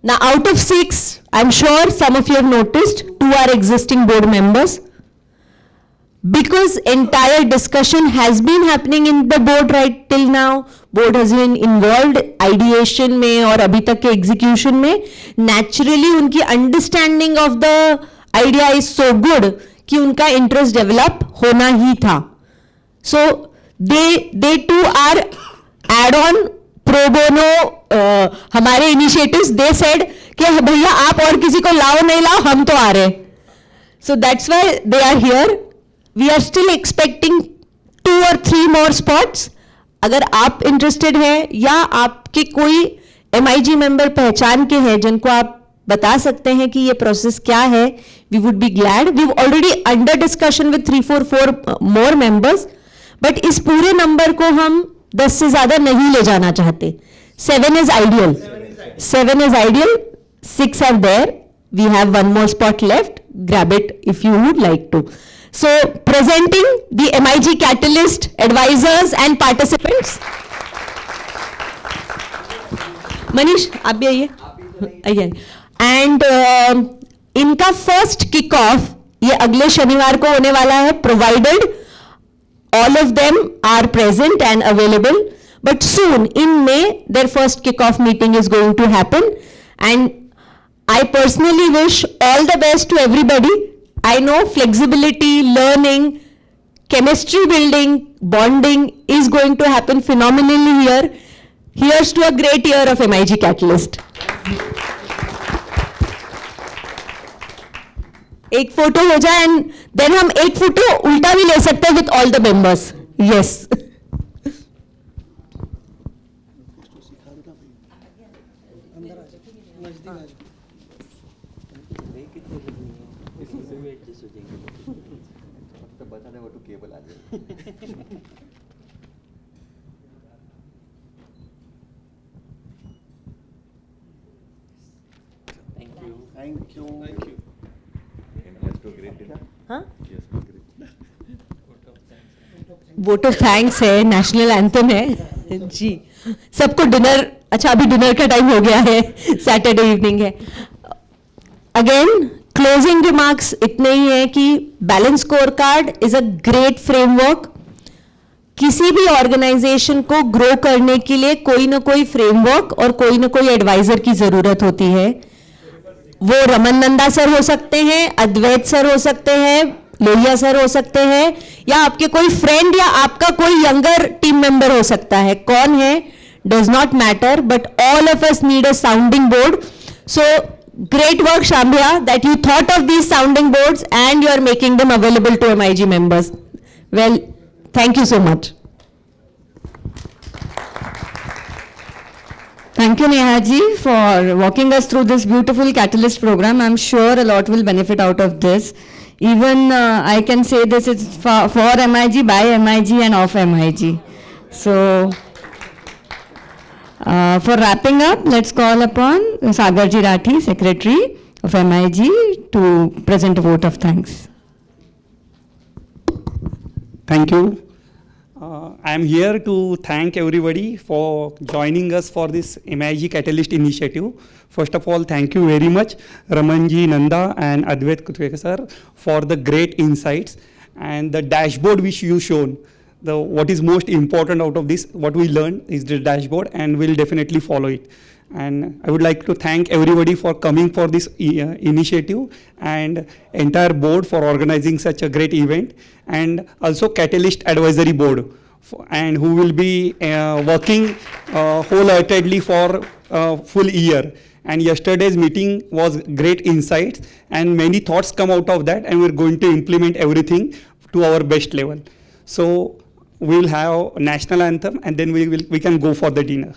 Now, out of 6, I'm sure some of you have noticed, 2 are existing board members. Because entire discussion has been happening in the board right till now, board has been involved ideation में और अभी तक के execution में, naturally उनकी understanding of the idea is so good कि उनका interest develop होना ही था. So, they too are add-on pro bono हमारे इनिशिएटिव्स. दे सेड कि भैया आप और किसी को लाओ नहीं लाओ, हम तो आ रहे. So that's why they are here. We are still expecting 2 or 3 more spots. अगर आप इंटरेस्टेड हैं या आपके कोई MIG मेंबर पहचान के हैं जिनको आप बता सकते हैं कि ये प्रोसेस क्या है, we would be glad. We already under discussion with 3-4 more members, but इस पूरे नंबर को हम 10 से ज्यादा नहीं ले जाना चाहते. 7 is ideal. 7 is ideal. 6 are there. We have 1 more spot left. Grab it if you would like to. So, presenting the MIG Catalyst advisors and participants. Manish, आप भी आइए. And इनका first kick off ये अगले शनिवार को होने वाला है, provided all of them are present and available. But soon, in May, their first kickoff meeting is going to happen. And I personally wish all the best to everybody. I know flexibility, learning, chemistry building, bonding is going to happen phenomenally here. Here's to a great year of MIG Catalyst. एक photo हो जाए and then हम एक photo उल्टा भी ले सकते हैं with all the members. Yes. Thank you. Thank you. Let's do great dinner. Huh? Yes, great. Vote of thanks है, नेशनल एंथम है जी। सबको डिनर, अच्छा अभी डिनर का टाइम हो गया है, सैटरडे इवनिंग है। अगेन क्लोजिंग रिमार्क्स इतने ही है कि balance score card is a great framework. किसी भी ऑर्गेनाइजेशन को ग्रो करने के लिए कोई ना कोई फ्रेमवर्क और कोई ना कोई एडवाइजर की जरूरत होती है। वो रमन नंदा सर हो सकते हैं, अद्वैत सर हो सकते हैं, लोहिया सर हो सकते हैं, या आपके कोई फ्रेंड या आपका कोई यंगर टीम मेंबर हो सकता है। कौन है does not matter, but all of us need a sounding board. So great work Shambhya that you thought of these sounding boards and you are making them available to MIG members. Well, thank you so much. Thank you, Neha ji, for walking us through this beautiful Catalyst program. I'm sure a lot will benefit out of this. Even I can say this is for MIG, by MIG and of MIG. So, for wrapping up, let's call upon Sagar Ji Rathi, Secretary of MIG, to present a vote of thanks. Thank you. I am here to thank everybody for joining us for this MIG Catalyst initiative. First of all, thank you very much, Ramanji, Nanda, and Advait Kutvekar sir, for the great insights and the dashboard which you shown. What is most important out of this, what we learned is the dashboard, and we'll definitely follow it. And I would like to thank everybody for coming for this initiative, and entire board for organizing such a great event, and also Catalyst Advisory Board, and who will be working wholeheartedly for full year. And yesterday's meeting was great insights, and many thoughts come out of that, and we're going to implement everything to our best level. So we'll have national anthem, and then we can go for the dinner.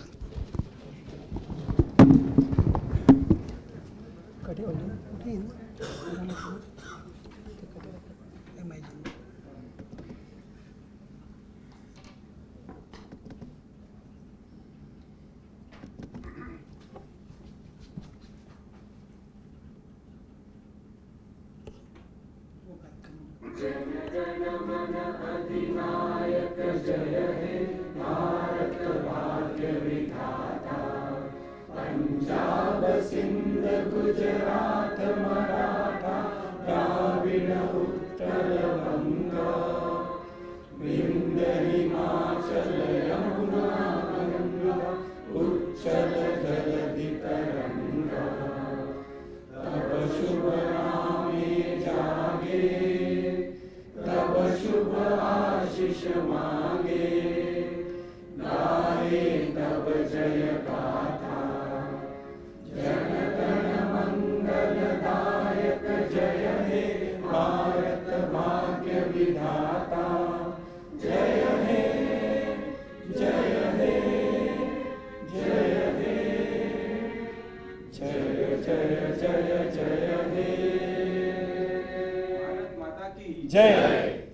जय।